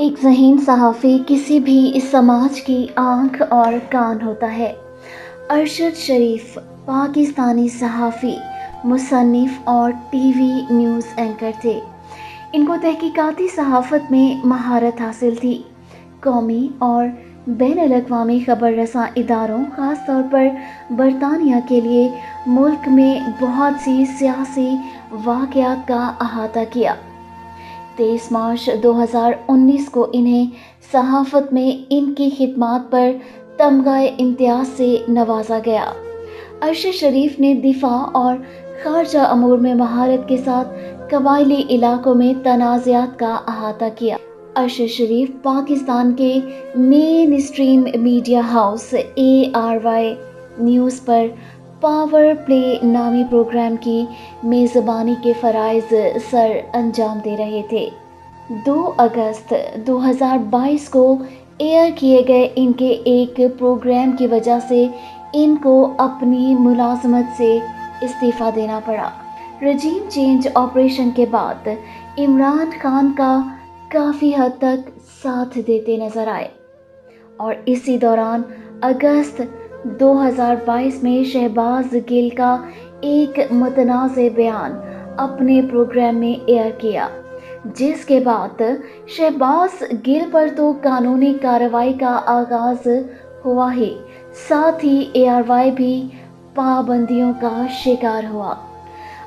ایک ذہین صحافی کسی بھی سماج کی آنکھ اور کان ہوتا ہے۔ ارشد شریف پاکستانی صحافی، مصنف اور ٹی وی نیوز اینکر تھے۔ ان کو تحقیقاتی صحافت میں مہارت حاصل تھی۔ قومی اور بین الاقوامی خبر رساں اداروں، خاص طور پر برطانیہ کے لیے ملک میں بہت سی سیاسی واقعات کا احاطہ کیا۔ 23 مارچ 2019 کو انہیں صحافت میں ان کی خدمات پر تمغہ امتیاز سے نوازا گیا۔ ارشد شریف نے دفاع اور خارجہ امور میں مہارت کے ساتھ قبائلی علاقوں میں تنازعات کا احاطہ کیا۔ ارشد شریف پاکستان کے mainstream media house ARY news پر پاور پلے نامی پروگرام کی میزبانی کے فرائض سر انجام دے رہے تھے۔ 2 اگست 2022 کو ایئر کیے گئے ان کے ایک پروگرام کی وجہ سے ان کو اپنی ملازمت سے استعفیٰ دینا پڑا۔ رجیم چینج آپریشن کے بعد عمران خان کا کافی حد تک ساتھ دیتے نظر آئے، اور اسی دوران اگست 2022 میں شہباز گل کا ایک متنازع بیان اپنے پروگرام میں ایئر کیا، جس کے بعد شہباز گل پر تو قانونی کارروائی کا آغاز ہوا ہی، ساتھ ہی ARY بھی پابندیوں کا شکار ہوا۔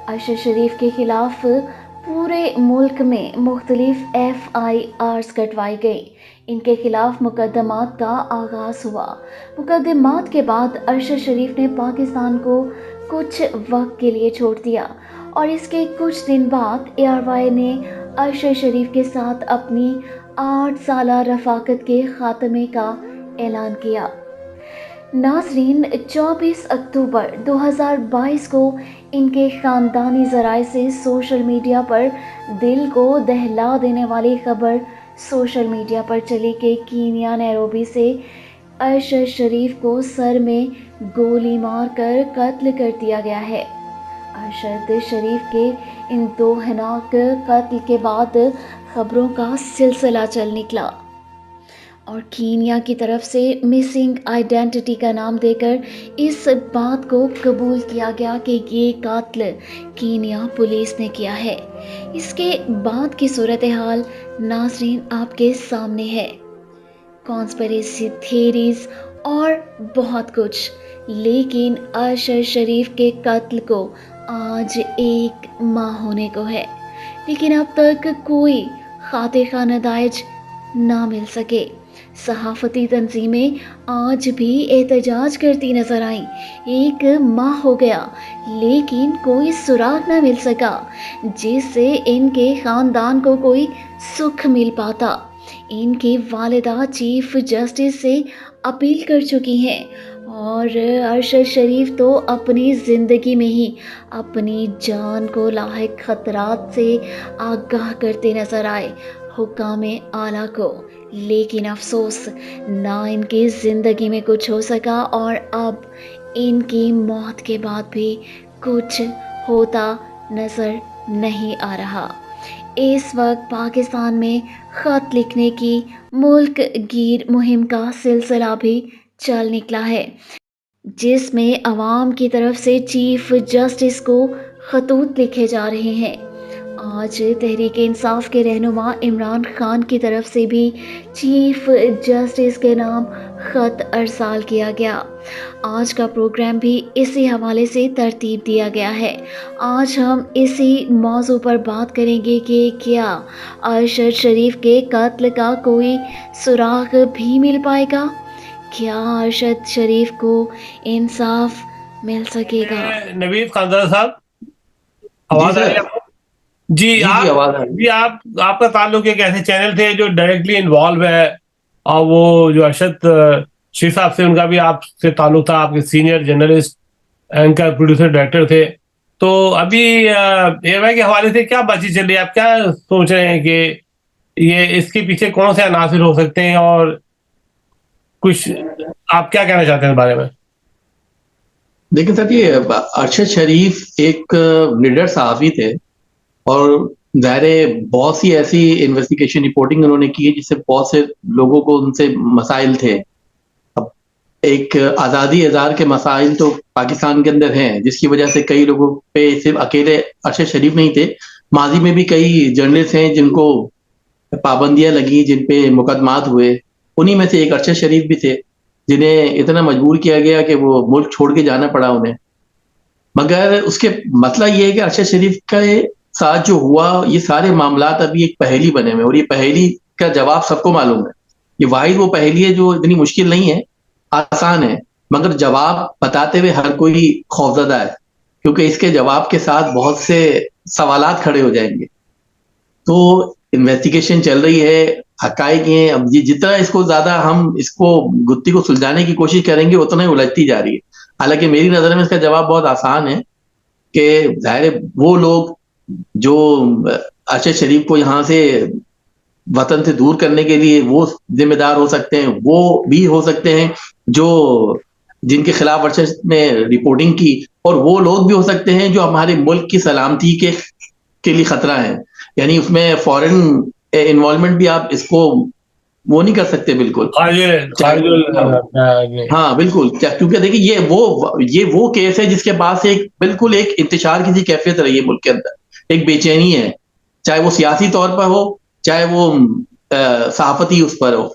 ارشد شریف کے خلاف پورے ملک میں مختلف FIRs کٹوائی گئیں۔ ان کے خلاف مقدمات کا آغاز ہوا۔ مقدمات کے بعد ارشد شریف نے پاکستان کو کچھ وقت کے لیے چھوڑ دیا، اور اس کے کچھ دن بعد ARY نے ارشد شریف کے ساتھ اپنی 8 سالہ رفاقت کے خاتمے کا اعلان کیا۔ ناظرین، 24 اکتوبر 2022 کو ان کے خاندانی ذرائع سے سوشل میڈیا پر دل کو دہلا دینے والی خبر سوشل میڈیا پر چلی کہ کینیا نیروبی سے ارشد شریف کو سر میں گولی مار کر قتل کر دیا گیا ہے۔ ارشد شریف کے ان دوہناک قتل کے بعد خبروں کا سلسلہ چل نکلا، اور کینیا کی طرف سے مسنگ آئیڈینٹی کا نام دے کر اس بات کو قبول کیا گیا کہ یہ قتل کینیا پولیس نے کیا ہے۔ اس کے بعد کی صورتحال ناظرین آپ کے سامنے ہے۔ کانسپریسی تھیریز اور بہت کچھ، لیکن ارشد شریف کے قتل کو آج 1 ماہ ہونے کو ہے، لیکن اب تک کوئی قاطع نتائج نہ مل سکے۔ صحافتی تنظیمیں آج بھی احتجاج کرتی نظر آئیں۔ 1 ماہ ہو گیا، لیکن کوئی سراغ نہ مل سکا جس سے ان کے خاندان کو کوئی سکھ مل پاتا۔ ان کی والدہ چیف جسٹس سے اپیل کر چکی ہیں، اور ارشد شریف تو اپنی زندگی میں ہی اپنی جان کو لاحق خطرات سے آگاہ کرتے نظر آئے حکام اعلیٰ کو، لیکن افسوس، نہ ان کی زندگی میں کچھ ہو سکا، اور اب ان کی موت کے بعد بھی کچھ ہوتا نظر نہیں آ رہا۔ اس وقت پاکستان میں خط لکھنے کی ملک گیر مہم کا سلسلہ بھی چل نکلا ہے، جس میں عوام کی طرف سے چیف جسٹس کو خطوط لکھے جا رہے ہیں۔ آج تحریک انصاف کے رہنما عمران خان کی طرف سے بھی چیف جسٹس کے نام خط ارسال کیا گیا۔ آج کا پروگرام بھی اسی حوالے سے ترتیب دیا گیا ہے۔ آج ہم اسی موضوع پر بات کریں گے کہ کیا ارشد شریف کے قتل کا کوئی سراغ بھی مل پائے گا؟ کیا ارشد شریف کو انصاف مل سکے گا؟ نوید خاندان صاحب، آواز آ رہی ہے آپ کو؟ جی آواز آ رہی ہے۔ آپ کا تعلق ایک ایسے چینل تھے جو ڈائریکٹلی انوالو ہے، اور وہ جو ارشد شریف صاحب سے ان کا بھی آپ سے تعلق تھا، آپ کے senior journalist, anchor, producer, director تھے۔ تو ابھی ARY کے حوالے سے کیا بات چیت چل رہی ہے؟ آپ کیا سوچ رہے ہیں کہ یہ اس کے پیچھے کون سے عناصر ہو سکتے ہیں، اور کچھ آپ کیا کہنا چاہتے ہیں اس بارے میں؟ دیکھیں صاحب، یہ ارشد شریف ایک لیڈر صحافی تھے، اور ظاہر ہے بہت سی ایسی انویسٹیگیشن رپورٹنگ انہوں نے کی ہے جس سے بہت سے لوگوں کو ان سے مسائل تھے. اب ایک آزادی اظہار کے مسائل تو پاکستان کے اندر ہیں جس کی وجہ سے کئی لوگوں پہ صرف اکیلے ارشد شریف نہیں تھے، ماضی میں بھی کئی جرنلسٹ ہیں جن کو پابندیاں لگی، جن پہ مقدمات ہوئے. انہی میں سے ایک ارشد شریف بھی تھے جنہیں اتنا مجبور کیا گیا کہ وہ ملک چھوڑ کے جانا پڑا انہیں. مگر اس کے مسئلہ یہ ہے کہ ارشد شریف کا ساتھ جو ہوا یہ سارے معاملات ابھی ایک پہیلی بنے ہوئے، اور یہ پہیلی کا جواب سب کو معلوم ہے. یہ واحد وہ پہیلی ہے جو اتنی مشکل نہیں ہے، آسان ہے، مگر جواب بتاتے ہوئے ہر کوئی خوفزدہ ہے کیونکہ اس کے جواب کے ساتھ بہت سے سوالات کھڑے ہو جائیں گے. تو انویسٹیگیشن چل رہی ہے، حقائق ہیں. اب جتنا اس کو زیادہ ہم اس کو گتھی کو سلجھانے کی کوشش کریں گے اتنا ہی الجھتی جا رہی ہے. حالانکہ میری نظر میں اس کا جواب بہت آسان ہے کہ ظاہر وہ لوگ جو ارشد شریف کو یہاں سے وطن سے دور کرنے کے لیے وہ ذمہ دار ہو سکتے ہیں، وہ بھی ہو سکتے ہیں جو جن کے خلاف ارشد نے رپورٹنگ کی، اور وہ لوگ بھی ہو سکتے ہیں جو ہمارے ملک کی سلامتی کے لیے خطرہ ہیں. یعنی اس میں فورن انوالومنٹ بھی آپ اس کو وہ نہیں کر سکتے بالکل. ہاں بالکل، کیونکہ دیکھیے یہ وہ کیس ہے جس کے پاس ایک بالکل ایک انتشار کی کیفیت رہی ہے ملک کے اندر، ایک بے چینی ہے، چاہے وہ سیاسی طور پر ہو چاہے وہ صحافتی اس پر ہو.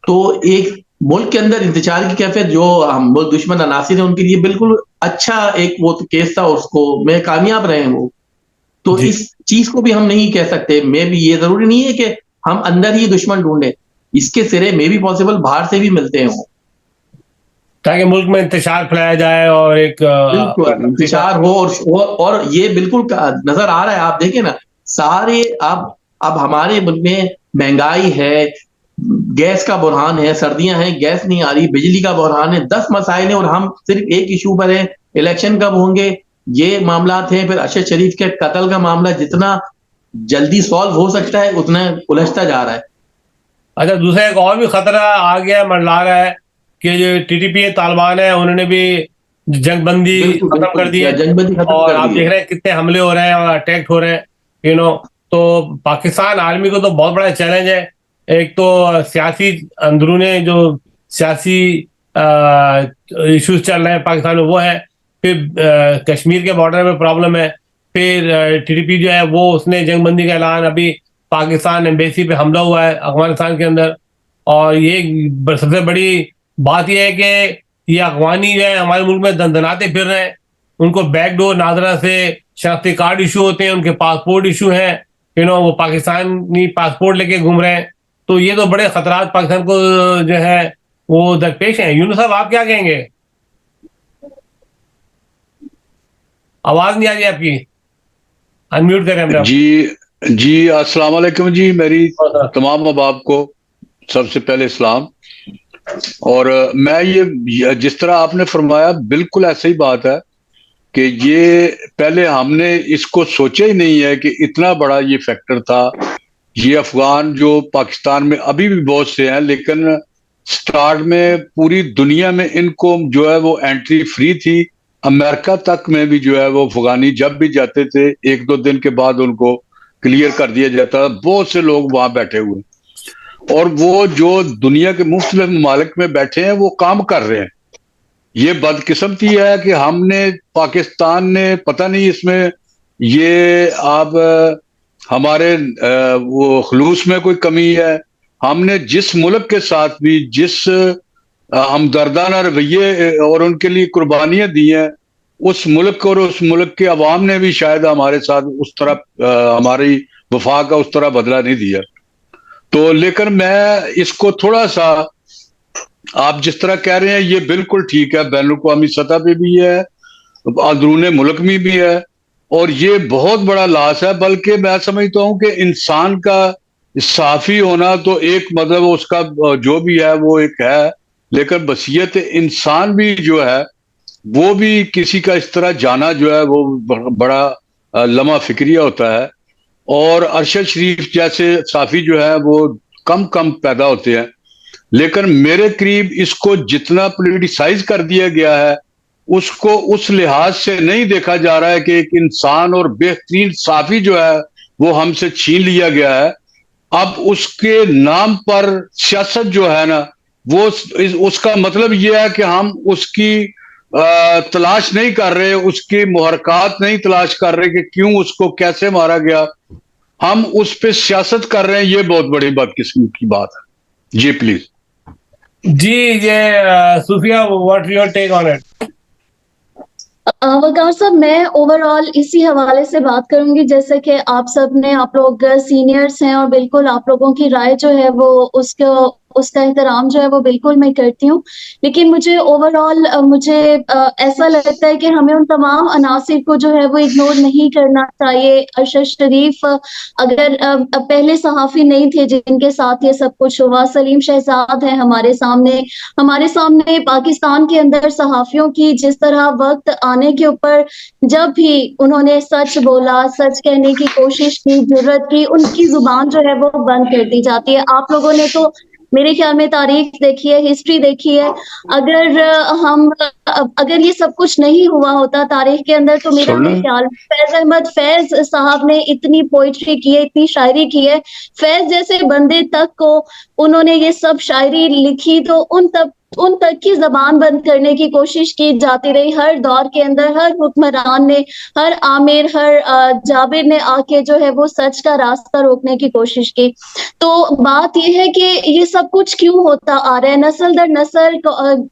تو ایک ملک کے اندر انتشار کی کیفیت جو ہم ملک دشمن عناصر ہیں ان کے لیے بالکل اچھا ایک وہ کیس تھا، اس کو میں کامیاب رہے ہیں وہ. تو اس چیز کو بھی ہم نہیں کہہ سکتے. میں بھی یہ ضروری نہیں ہے کہ ہم اندر ہی دشمن ڈھونڈیں، اس کے سرے میں بھی پاسبل باہر سے بھی ملتے ہیں تاکہ ملک میں انتشار پھیلایا جائے اور ایک بالکل انتشار ہو. اور یہ بالکل نظر آ رہا ہے، آپ دیکھیں نا سارے اب ہمارے ملک میں مہنگائی ہے، گیس کا بحران ہے، سردیاں ہیں گیس نہیں آ رہی، بجلی کا بحران ہے، 10 مسائل ہیں اور ہم صرف ایک ایشو پر ہیں، الیکشن کب ہوں گے، یہ معاملات ہیں. پھر ارشد شریف کے قتل کا معاملہ جتنا جلدی سالو ہو سکتا ہے اتنا الجھتا جا رہا ہے. اچھا، دوسرا ایک اور بھی خطرہ آ گیا منڈلا رہا ہے کہ جو ٹی ٹی پی طالبان ہے انہوں نے بھی جنگ بندی ختم کر دی ہے، اور آپ دیکھ رہے ہیں کتنے حملے ہو رہے ہیں اور اٹیک ہو رہے ہیں تو پاکستان آرمی کو تو بہت بڑا چیلنج ہے. ایک تو سیاسی اندرون جو سیاسی ایشوز چل رہے ہیں پاکستان میں وہ ہے، پھر کشمیر کے بارڈر میں پرابلم ہے، پھر ٹی ٹی پی جو ہے وہ اس نے جنگ بندی کا اعلان، ابھی پاکستان ایمبیسی پہ حملہ ہوا ہے افغانستان کے اندر. اور یہ سب سے بڑی بات یہ ہے کہ یہ افغانی جو ہے ہمارے ملک میں دندناتے پھر رہے ہیں، ان کو بیک ڈور نادرا سے شناختی کارڈ ایشو ہوتے ہیں، ان کے پاسپورٹ ایشو ہیں، وہ پاکستانی پاسپورٹ لے کے گھوم رہے ہیں. تو یہ تو بڑے خطرات پاکستان کو جو ہے وہ درپیش ہیں. یونس صاحب آپ کیا کہیں گے؟ آواز نہیں آ رہی آپ کی، انمیوٹ کریں ہم نے. جی السلام علیکم جی، میری تمام احباب کو سب سے پہلے اسلام. اور میں یہ جس طرح آپ نے فرمایا بالکل ایسا ہی بات ہے کہ یہ پہلے ہم نے اس کو سوچا ہی نہیں ہے کہ اتنا بڑا یہ فیکٹر تھا. یہ افغان جو پاکستان میں ابھی بھی بہت سے ہیں، لیکن سٹارٹ میں پوری دنیا میں ان کو جو ہے وہ انٹری فری تھی. امریکہ تک میں بھی جو ہے وہ افغانی جب بھی جاتے تھے 1-2 دن کے بعد ان کو کلیئر کر دیا جاتا. بہت سے لوگ وہاں بیٹھے ہوئے، اور وہ جو دنیا کے مختلف ممالک میں بیٹھے ہیں وہ کام کر رہے ہیں. یہ بدقسمتی ہے کہ ہم نے پاکستان نے پتہ نہیں اس میں یہ آپ ہمارے وہ خلوص میں کوئی کمی ہے. ہم نے جس ملک کے ساتھ بھی جس ہمدردانہ رویے اور ان کے لیے قربانیاں دی ہیں، اس ملک اور اس ملک کے عوام نے بھی شاید ہمارے ساتھ اس طرح ہماری وفا کا اس طرح بدلہ نہیں دیا. تو لیکن میں اس کو تھوڑا سا آپ جس طرح کہہ رہے ہیں یہ بالکل ٹھیک ہے، بین الاقوامی سطح پہ بھی ہے، اندرون ملک میں بھی ہے، اور یہ بہت بڑا لاس ہے. بلکہ میں سمجھتا ہوں کہ انسان کا صافی ہونا تو ایک مطلب اس کا جو بھی ہے وہ ایک ہے، لیکن بصیرت انسان بھی جو ہے وہ بھی کسی کا اس طرح جانا جو ہے وہ بڑا لمحہ فکریہ ہوتا ہے. اور ارشد شریف جیسے صافی جو ہے وہ کم پیدا ہوتے ہیں، لیکن میرے قریب اس کو جتنا پولیٹیسائز کر دیا گیا ہے اس کو اس لحاظ سے نہیں دیکھا جا رہا ہے کہ ایک انسان اور بہترین صحافی جو ہے وہ ہم سے چھین لیا گیا ہے. اب اس کے نام پر سیاست جو ہے نا وہ اس کا مطلب یہ ہے کہ ہم اس کی تلاش نہیں کر رہے, اس کی محرکات نہیں تلاش کر رہے کہ کیوں اس کو کیسے مارا گیا, ہم اس پہ سیاست کر رہے ہیں. یہ بہت بڑی بدقسمتی کی بات ہے. جی پلیز. جی یہ Sofia, what your take on it? Waqar sahab, میں اوور آل اسی حوالے سے بات کروں گی, جیسے کہ آپ سب نے, آپ لوگ سینئرز ہیں اور بالکل آپ لوگوں کی رائے جو ہے وہ اس کا احترام جو ہے وہ بالکل میں کرتی ہوں. لیکن مجھے اوور آل مجھے ایسا لگتا ہے کہ ہمیں ان تمام عناصر کو جو ہے وہ اگنور نہیں کرنا چاہیے. ارشد شریف اگر پہلے صحافی نہیں تھے جن کے ساتھ یہ سب کچھ ہوا, سلیم شہزاد ہے ہمارے سامنے پاکستان کے اندر صحافیوں کی جس طرح وقت آنے کے اوپر جب بھی انہوں نے سچ بولا, سچ کہنے کی کوشش کی, جرت کی, ان کی زبان جو ہے وہ بند کر دی جاتی ہے. آپ لوگوں نے تو میرے خیال میں تاریخ دیکھی ہے, ہسٹری دیکھی ہے. اگر یہ سب کچھ نہیں ہوا ہوتا تاریخ کے اندر تو میرا سن خیال فیض احمد فیض صاحب نے اتنی پوئٹری کی ہے, اتنی شاعری کی ہے. فیض جیسے بندے تک کو انہوں نے یہ سب شاعری لکھی تو ان تک کی زبان بند کرنے کی کوشش کی جاتی رہی. ہر دور کے اندر ہر حکمران نے, ہر عامر, ہر جابر نے آ کے جو ہے وہ سچ کا راستہ روکنے کی کوشش کی. تو بات یہ ہے کہ یہ سب کچھ کیوں ہوتا آ رہا ہے, نسل در نسل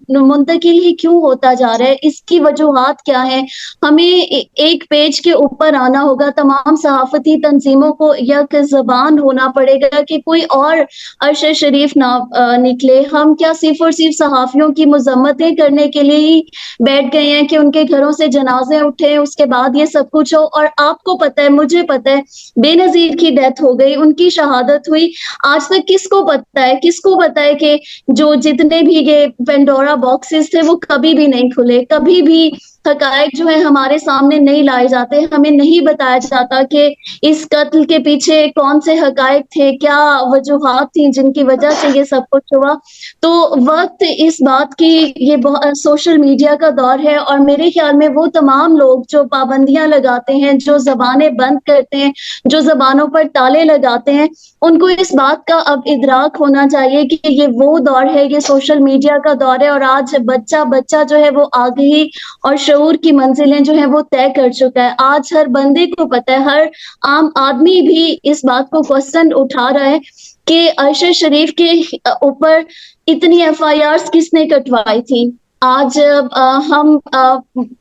منتقل ہی کیوں ہوتا جا رہا ہے, اس کی وجوہات کیا ہیں؟ ہمیں ایک پیج کے اوپر آنا ہوگا, تمام صحافتی تنظیموں کو یک زبان ہونا پڑے گا کہ کوئی اور ارشد شریف نہ نکلے. ہم کیا صرف اور صرف صحافیوں کی مذمتیں کرنے کے لیے ہی بیٹھ گئے ہیں کہ ان کے گھروں سے جنازے اٹھے, اس کے بعد یہ سب کچھ ہو؟ اور آپ کو پتہ ہے, مجھے پتہ ہے, بے نظیر کی ڈیتھ ہو گئی, ان کی شہادت ہوئی. آج تک کس کو پتہ ہے کہ جو جتنے بھی یہ پینڈورا باکسز تھے وہ کبھی بھی نہیں کھلے, کبھی بھی حقائق جو ہے ہمارے سامنے نہیں لائے جاتے, ہمیں نہیں بتایا جاتا کہ اس قتل کے پیچھے کون سے حقائق تھے, کیا وجوہات تھیں جن کی وجہ سے یہ سب کچھ ہوا. تو وقت اس بات کی, یہ سوشل میڈیا کا دور ہے, اور میرے خیال میں وہ تمام لوگ جو پابندیاں لگاتے ہیں, جو زبانیں بند کرتے ہیں, جو زبانوں پر تالے لگاتے ہیں, ان کو اس بات کا اب ادراک ہونا چاہیے کہ یہ وہ دور ہے, یہ سوشل میڈیا کا دور ہے, اور آج بچہ جو ہے وہ آگہی اور شعور کی منزلیں جو ہے وہ طے کر چکا ہے. آج ہر بندے کو پتہ ہے, ہر عام آدمی بھی اس بات کو کوسچن اٹھا رہا ہے کہ ارشد شریف کے اوپر اتنی FIRs کس نے کٹوائی تھی. آج ہم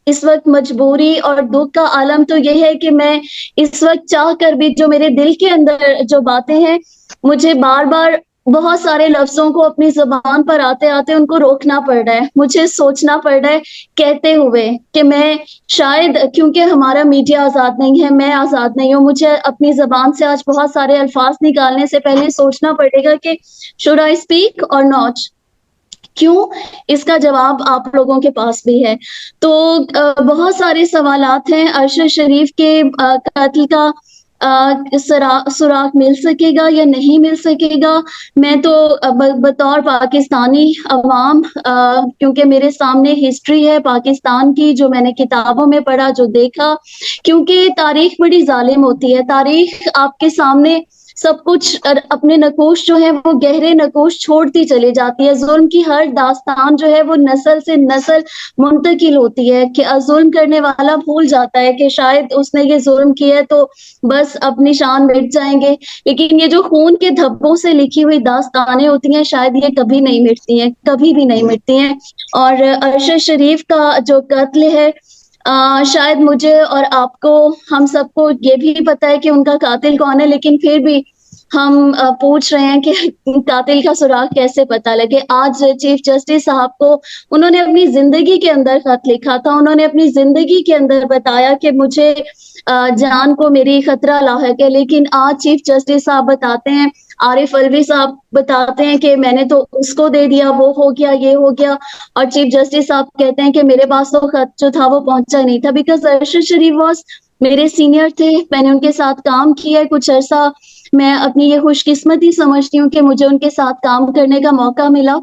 اس وقت مجبوری اور دکھ کا عالم تو یہ ہے کہ میں اس وقت چاہ کر بھی جو میرے دل کے اندر جو باتیں ہیں, مجھے بار بار بہت سارے لفظوں کو اپنی زبان پر آتے آتے ان کو روکنا پڑ رہا ہے, مجھے سوچنا پڑ رہا ہے کہتے ہوئے کہ میں شاید, کیونکہ ہمارا میڈیا آزاد نہیں ہے, میں آزاد نہیں ہوں, مجھے اپنی زبان سے آج بہت سارے الفاظ نکالنے سے پہلے سوچنا پڑے گا کہ should I speak or not. کیوں؟ اس کا جواب آپ لوگوں کے پاس بھی ہے. تو بہت سارے سوالات ہیں. ارشد شریف کے قتل کا سراغ مل سکے گا یا نہیں مل سکے گا؟ میں تو بطور پاکستانی عوام, کیونکہ میرے سامنے ہسٹری ہے پاکستان کی, جو میں نے کتابوں میں پڑھا, جو دیکھا, کیونکہ تاریخ بڑی ظالم ہوتی ہے. تاریخ آپ کے سامنے سب کچھ اپنے نقوش جو ہے وہ گہرے نقوش چھوڑتی چلی جاتی ہے. ظلم کی ہر داستان جو ہے وہ نسل سے نسل منتقل ہوتی ہے, کہ ظلم کرنے والا بھول جاتا ہے کہ شاید اس نے یہ ظلم کیا ہے تو بس اپنی شان مٹ جائیں گے, لیکن یہ جو خون کے دھبوں سے لکھی ہوئی داستانیں ہوتی ہیں شاید یہ کبھی نہیں مٹتی ہیں, کبھی بھی نہیں مٹتی ہیں. اور ارشد شریف کا جو قتل ہے, شاید مجھے اور آپ کو, ہم سب کو یہ بھی پتا ہے کہ ان کا قاتل کون ہے, لیکن پھر بھی ہم پوچھ رہے ہیں کہ قاتل کا سراغ کیسے پتہ لگے. آج چیف جسٹس صاحب کو انہوں نے اپنی زندگی کے اندر خط لکھا تھا, انہوں نے اپنی زندگی کے اندر بتایا کہ مجھے جان کو میری خطرہ لاحق ہے, لیکن آج چیف جسٹس صاحب بتاتے ہیں, عارف الوی صاحب بتاتے ہیں کہ میں نے تو اس کو دے دیا, وہ ہو گیا, یہ ہو گیا, اور چیف جسٹس صاحب کہتے ہیں کہ میرے پاس تو خط جو تھا وہ پہنچا نہیں تھا. بیکاز ارشد شریف واز میرے سینئر تھے, میں نے ان کے ساتھ کام کیا ہے کچھ عرصہ. میں اپنی یہ خوش قسمتی سمجھتی ہوں کہ مجھے ان کے ساتھ کام کرنے کا موقع ملا.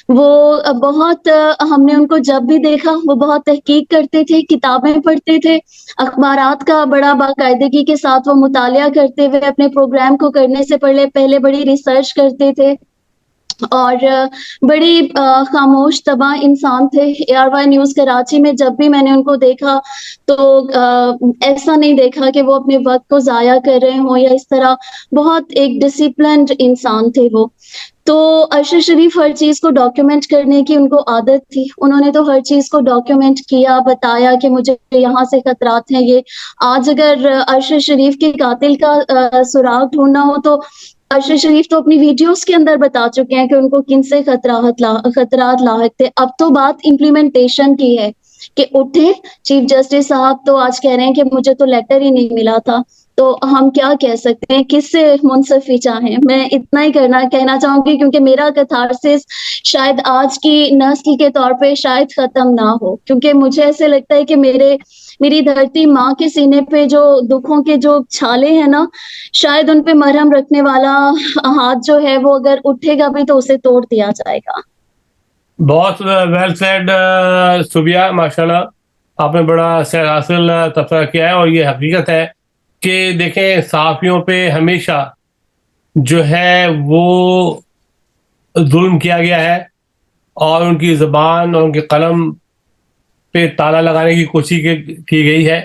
وہ بہت ہم نے ان کو جب بھی دیکھا وہ بہت تحقیق کرتے تھے، کتابیں پڑھتے تھے، اخبارات کا بڑا باقاعدگی کے ساتھ وہ مطالعہ کرتے ہوئے اپنے پروگرام کو کرنے سے پہلے بڑی ریسرچ کرتے تھے، اور بڑی خاموش طبع انسان تھے۔ ARY نیوز کراچی میں جب بھی میں نے ان کو دیکھا تو ایسا نہیں دیکھا کہ وہ اپنے وقت کو ضائع کر رہے ہوں یا اس طرح، بہت ایک ڈسپلنڈ انسان تھے وہ۔ تو ارشد شریف ہر چیز کو ڈاکیومنٹ کرنے کی ان کو عادت تھی، انہوں نے تو ہر چیز کو ڈاکیومنٹ کیا، بتایا کہ مجھے یہاں سے خطرات ہیں یہ۔ آج اگر ارشد شریف کے قاتل کا سراغ ڈھونڈنا ہو تو ارشد شریف تو اپنی ویڈیوز کے اندر بتا چکے ہیں کہ ان کو کن سے خطرات لاحق تھے۔ اب تو بات امپلیمنٹیشن کی ہے کہ اٹھے چیف جسٹس صاحب تو آج کہہ رہے ہیں کہ مجھے تو لیٹر ہی نہیں ملا تھا، تو ہم کیا کہہ سکتے ہیں، کس سے منصفی چاہیں؟ میں اتنا ہی کہنا چاہوں گی، کیونکہ میرا کتھارسس شاید آج کی نسل کے طور پہ شاید ختم نہ ہو، کیونکہ مجھے ایسے لگتا ہے کہ میری دھرتی ماں کے سینے پہ جو دکھوں کے جو چھالے ہیں نا، شاید ان پہ مرہم رکھنے والا ہاتھ جو ہے وہ اگر اٹھے گا بھی تو اسے توڑ دیا جائے گا۔ بہت ویل سیڈ صوبیہ، ماشاءاللہ آپ نے بڑا سیر حاصل تبصرہ کیا ہے، اور یہ حقیقت ہے کہ دیکھیں صحافیوں پہ ہمیشہ جو ہے وہ ظلم کیا گیا ہے، اور ان کی زبان اور ان کے قلم پہ تالا لگانے کی کوشش کی گئی ہے۔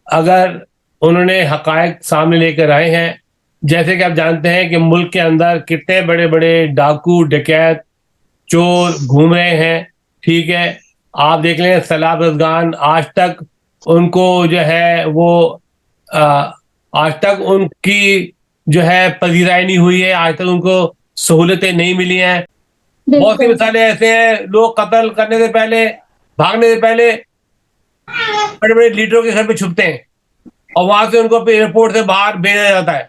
اگر انہوں نے حقائق سامنے لے کر آئے ہیں، جیسے کہ آپ جانتے ہیں کہ ملک کے اندر کتنے بڑے بڑے ڈاکو، ڈکیت، چور گھوم رہے ہیں، ٹھیک ہے، آپ دیکھ لیں سیلاب رضگان، آج تک ان کو جو ہے وہ آج تک ان کی جو ہے پذیرائی نہیں ہوئی ہے، آج تک ان کو سہولتیں نہیں ملی ہیں۔ بہت سی مثالیں ایسے ہیں، لوگ قتل کرنے سے پہلے، بھاگنے سے پہلے بڑے بڑے لیڈروں کے گھر پہ چھپتے ہیں، اور وہاں سے ان کو ایئرپورٹ سے باہر بھیجا جاتا ہے۔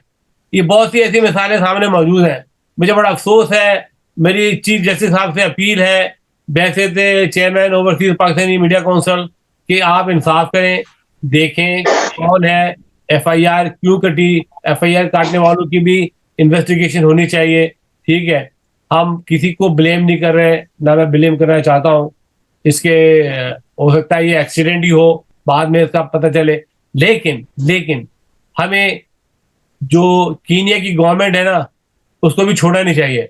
یہ بہت سی ایسی مثالیں سامنے موجود ہیں۔ مجھے بڑا افسوس ہے، میری چیف جسٹس صاحب سے اپیل ہے، بحیثیت chairman overseas Pakistani media council, کہ آپ انصاف کریں، دیکھیں کون ہے، FIR کیوں کٹی، FIR کاٹنے والوں کی بھی انویسٹیگیشن ہونی چاہیے، ٹھیک ہے۔ ہم کسی کو بلیم نہیں کر رہے، نہ میں بلیم کرنا چاہتا ہوں، اس کے ہو سکتا ہے یہ ایکسیڈنٹ ہی ہو، بعد میں اس کا پتہ چلے، لیکن ہمیں جو کینیا کی گورنمنٹ ہے نا، اس کو بھی چھوڑنا نہیں چاہیے۔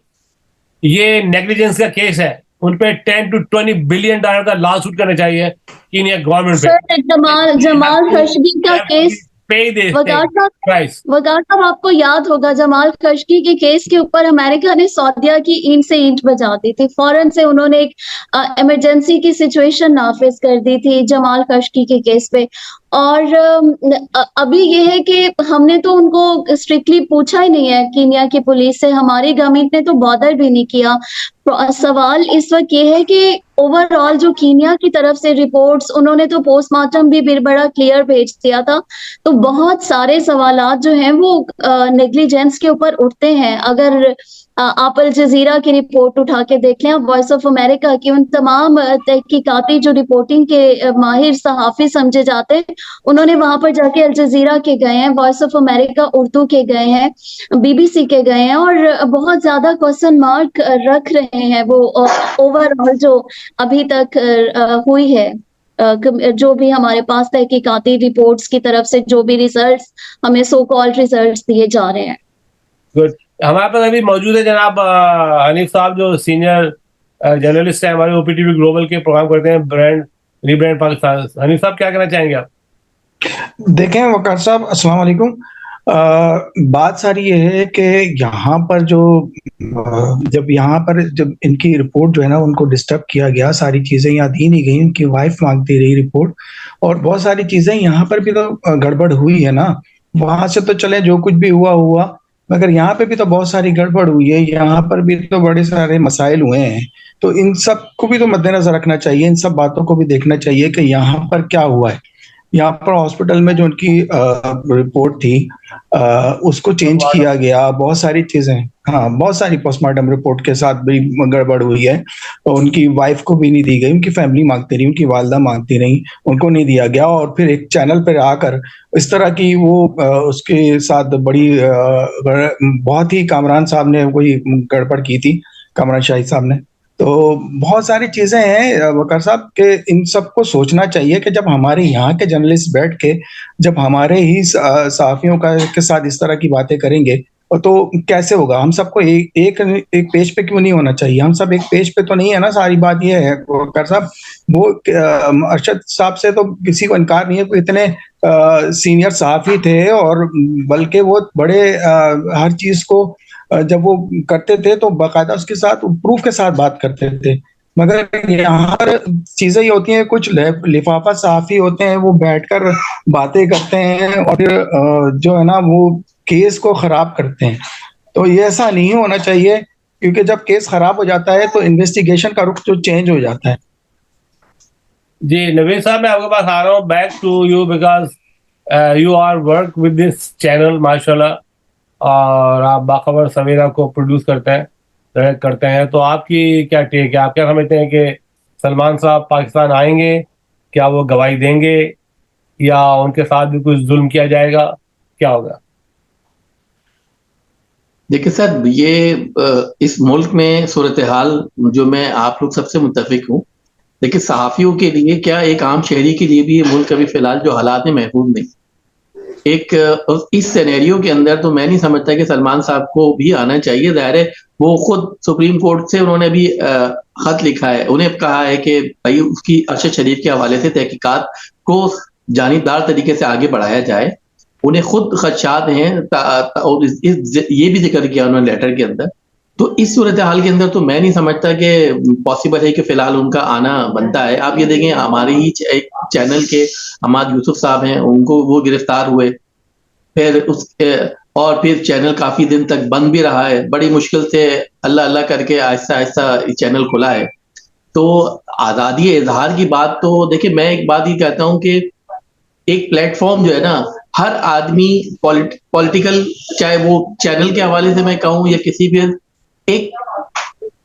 یہ نیگلیجنس کا کیس ہے، ان پہ $10 to $20 بلین کا لا سوٹ کرنا چاہیے کینیا گورنمنٹ پہ۔ سر جمال خشگی کا کیس، وقار صاحب آپ کو یاد ہوگا جمال خشگی کے کیس کے اوپر امریکہ نے سعودیہ کی اینٹ سے اینٹ بجا دی تھی، فوراً سے انہوں نے ایک ایمرجنسی کی سچویشن نافذ کر دی تھی جمال خشگی کے کیس پہ۔ اور ابھی یہ ہے کہ ہم نے تو ان کو اسٹرکٹلی پوچھا ہی نہیں ہے کینیا کی پولیس سے، ہماری گورنمنٹ نے تو بادر بھی نہیں کیا۔ سوال اس وقت یہ ہے کہ اوور آل جو کینیا کی طرف سے رپورٹس، انہوں نے تو پوسٹ مارٹم بھی بڑا کلیئر بھیج دیا تھا، تو بہت سارے سوالات جو ہیں وہ نیگلیجنس کے اوپر اٹھتے ہیں۔ اگر آپ الجزیرہ کی رپورٹ اٹھا کے دیکھ لیں، وائس آف امریکہ کی ان تمام تحقیقاتی جو رپورٹنگ کے ماہر صحافی سمجھے جاتے ہیں، انہوں نے وہاں پر جا کے الجزیرہ کے گئے ہیں، وائس آف امریکہ اردو کے گئے ہیں، BBC کے گئے ہیں، اور بہت زیادہ کوسچن مارک رکھ رہے ہیں وہ اوور آل جو ابھی تک ہوئی ہے، جو بھی ہمارے پاس تحقیقاتی رپورٹس کی طرف سے جو بھی ریزلٹس ہمیں سو کالڈ ریزلٹس دیے جا رہے ہیں۔ گڈ، ہمارے پاس ابھی موجود ہے جناب حنیف صاحب، جو سینئر جرنلسٹ ہیں ہمارے OPTV گلوبل کے پروگرام کرتے ہیں، برانڈ ری برانڈ پاکستان۔ حنیف صاحب کیا کہنا چاہیں گے آپ؟ دیکھیں وقار صاحب، السلام علیکم۔ بات ساری یہ ہے کہ یہاں پر جب ان کی رپورٹ جو ہے نا ان کو ڈسٹرب کیا گیا، ساری چیزیں یہاں دی نہیں گئی، ان کی وائف مانگتی رہی رپورٹ، اور بہت ساری چیزیں یہاں پر بھی تو گڑبڑ ہوئی ہے نا۔ وہاں سے تو چلے جو کچھ بھی ہوا، مگر یہاں پہ بھی تو بہت ساری گڑبڑ ہوئی ہے، یہاں پر بھی تو بڑے سارے مسائل ہوئے ہیں، تو ان سب کو بھی تو مد نظر رکھنا چاہیے، ان سب باتوں کو بھی دیکھنا چاہیے کہ یہاں پر کیا ہوا ہے۔ یہاں پر ہاسپٹل میں جو ان کی رپورٹ تھی اس کو چینج کیا گیا، بہت ساری چیزیں، بہت ساری پوسٹ مارٹم رپورٹ کے ساتھ بھی گڑبڑ ہوئی ہے، اور ان کی وائف کو بھی نہیں دی گئی، ان کی فیملی مانگتی رہی، ان کی والدہ مانگتی رہی، ان کو نہیں دیا گیا، اور پھر ایک چینل پہ آ کر اس طرح کی وہ اس کے ساتھ بڑی بہت ہی کامران صاحب نے کوئی گڑبڑ کی تھی، کامران شاہد صاحب نے، تو بہت ساری چیزیں ہیں وقار صاحب کہ ان سب کو سوچنا چاہیے کہ جب ہمارے یہاں کے جرنلسٹ بیٹھ کے جب ہمارے ہی صحافیوں کے ساتھ اس طرح کی باتیں کریں گے تو کیسے ہوگا. ہم سب کو ایک پیج پہ کیوں نہیں ہونا چاہیے؟ ہم سب ایک پیج پہ تو نہیں ہے نا. ساری بات یہ ہے وقار صاحب، وہ ارشد صاحب سے تو کسی کو انکار نہیں ہے، کوئی اتنے سینئر صحافی تھے اور بلکہ وہ بڑے ہر چیز کو جب وہ کرتے تھے تو باقاعدہ اس کے ساتھ پروف کے ساتھ بات کرتے تھے. مگر یہاں پر چیزیں یہ ہوتی ہیں، کچھ لفافہ صحافی ہوتے ہیں وہ بیٹھ کر باتیں کرتے ہیں اور پھر جو ہے نا وہ کیس کو خراب کرتے ہیں. تو یہ ایسا نہیں ہونا چاہیے، کیونکہ جب کیس خراب ہو جاتا ہے تو انویسٹیگیشن کا رخ جو چینج ہو جاتا ہے. جی نوید صاحب، میں آپ کے پاس آ رہا ہوں back to you because you are work with this channel ماشاء اللہ، اور آپ باخبر سویرا کو پروڈیوس کرتے ہیں، ڈائریکٹ کرتے ہیں. تو آپ کی کیا ٹیک ہے؟ آپ کیا سمجھتے ہیں کہ سلمان صاحب پاکستان آئیں گے؟ کیا وہ گواہی دیں گے یا ان کے ساتھ بھی کچھ ظلم کیا جائے گا؟ کیا ہوگا؟ دیکھیں سر، یہ اس ملک میں صورتحال جو میں آپ لوگ سب سے متفق ہوں، لیکن صحافیوں کے لیے کیا ایک عام شہری کے لیے بھی یہ ملک ابھی فی الحال جو حالات میں محفوظ نہیں. ایک اس سینیریو کے اندر تو میں نہیں سمجھتا کہ سلمان صاحب کو بھی آنا چاہیے. ظاہر ہے وہ خود سپریم کورٹ سے انہوں نے بھی خط لکھا ہے، انہیں کہا ہے کہ بھائی اس کی ارشد شریف کے حوالے سے تحقیقات کو جانبدار طریقے سے آگے بڑھایا جائے. انہیں خود خدشات ہیں اور یہ بھی ذکر کیا انہوں نے لیٹر کے اندر. تو اس صورتحال کے اندر تو میں نہیں سمجھتا کہ پاسبل ہے کہ فی الحال ان کا آنا بنتا ہے. آپ یہ دیکھیں ہماری ہی ایک چینل کے حماد یوسف صاحب ہیں، ان کو وہ گرفتار ہوئے، پھر اور پھر چینل کافی دن تک بند بھی رہا ہے. بڑی مشکل سے اللہ اللہ کر کے آہستہ آہستہ چینل کھلا ہے. تو آزادی اظہار کی بات تو دیکھیں، میں ایک بات ہی کہتا ہوں کہ ایک پلیٹ فارم جو ہے نا، ہر آدمی پولیٹیکل، چاہے وہ چینل کے حوالے سے میں کہوں یا کسی بھی، ایک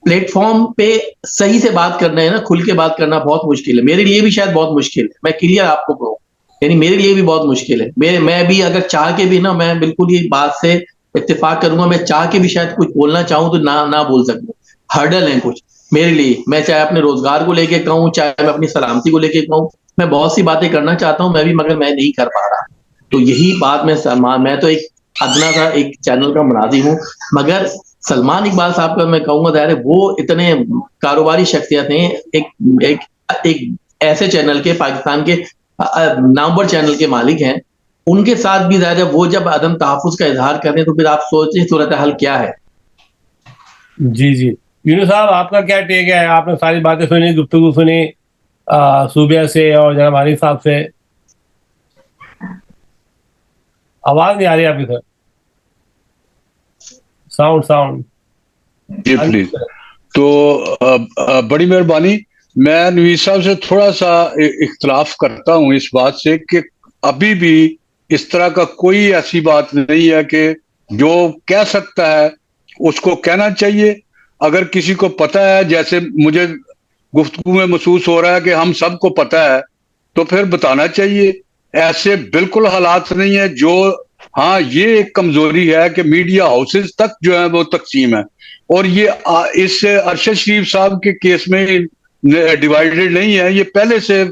پلیٹ فارم پہ صحیح سے بات کرنا ہے نا، کھل کے بات کرنا بہت مشکل ہے. میرے لیے بھی شاید بہت مشکل ہے، میں کلیئر آپ کو کہوں، یعنی میرے لیے بھی بہت مشکل ہے. میں بھی اگر چاہ کے بھی نا، میں بالکل یہ بات سے اتفاق کروں گا، میں چاہ کے بھی شاید کچھ بولنا چاہوں تو نہ بول سکوں. ہرڈل ہیں کچھ میرے لیے. میں چاہے اپنے روزگار کو لے کے کہوں، چاہے میں اپنی سلامتی کو لے کے کہوں، میں بہت سی باتیں کرنا چاہتا ہوں میں بھی، مگر میں نہیں کر پا رہا. تو یہی بات میں تو ایک ادنا سا ایک چینل کا ملازم ہوں، مگر سلمان اقبال صاحب کا میں کہوں گا، ظاہر ہے وہ اتنے کاروباری شخصیت ہیں، ایک ایسے چینل کے، پاکستان کے نامور چینل کے مالک ہیں. ان کے ساتھ بھی ظاہر ہے وہ جب عدم تحفظ کا اظہار کریں تو پھر آپ سوچیں صورتحال کیا ہے. جی جی یونس صاحب، آپ کا کیا ٹیک ہے؟ آپ نے ساری باتیں سنی، گفتگو سنی صوبیہ سے اور جناب حنیف صاحب سے. آواز نہیں آ رہی آپ کی سر. Sound G please. تو بڑی مہربانی. میں نوید صاحب سے تھوڑا سا اختلاف کرتا ہوں اس بات سے کہ ابھی بھی اس طرح کا کوئی ایسی بات نہیں ہے کہ جو کہہ سکتا ہے اس کو کہنا چاہیے. اگر کسی کو پتہ ہے، جیسے مجھے گفتگو میں محسوس ہو رہا ہے کہ ہم سب کو پتہ ہے، تو پھر بتانا چاہیے. ایسے بالکل حالات نہیں ہے جو، ہاں یہ ایک کمزوری ہے کہ میڈیا ہاؤسز تک جو ہے وہ تقسیم ہے. اور یہ اس ارشد شریف صاحب کے کیس میں ڈیوائیڈڈ نہیں ہے، یہ پہلے سے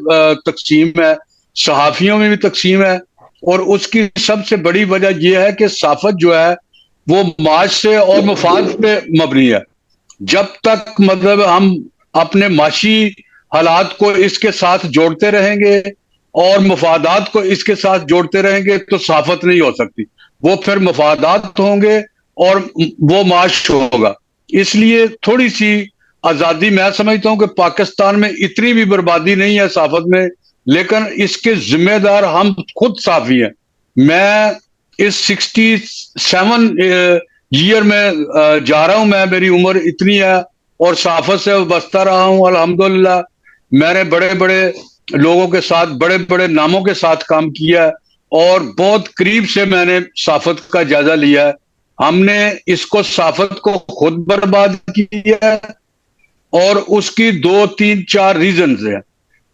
تقسیم ہے. صحافیوں میں بھی تقسیم ہے، اور اس کی سب سے بڑی وجہ یہ ہے کہ صحافت جو ہے وہ معاشرے اور مفاد پہ مبنی ہے. جب تک مطلب ہم اپنے معاشی حالات کو اس کے ساتھ جوڑتے رہیں گے اور مفادات کو اس کے ساتھ جوڑتے رہیں گے تو صحافت نہیں ہو سکتی. وہ پھر مفادات ہوں گے اور وہ معاش ہوگا. اس لیے تھوڑی سی آزادی، میں سمجھتا ہوں کہ پاکستان میں اتنی بھی بربادی نہیں ہے صحافت میں، لیکن اس کے ذمہ دار ہم خود صحافی ہیں. میں اس 67 ایئر میں جا رہا ہوں، میری عمر اتنی ہے اور صحافت سے وابستہ رہا ہوں الحمدللہ. میں نے بڑے بڑے لوگوں کے ساتھ، بڑے بڑے ناموں کے ساتھ کام کیا اور بہت قریب سے میں نے صحافت کا جائزہ لیا ہے. ہم نے اس کو، صحافت کو خود برباد کیا ہے، اور اس کی 2 3 4 ریزنز ہیں.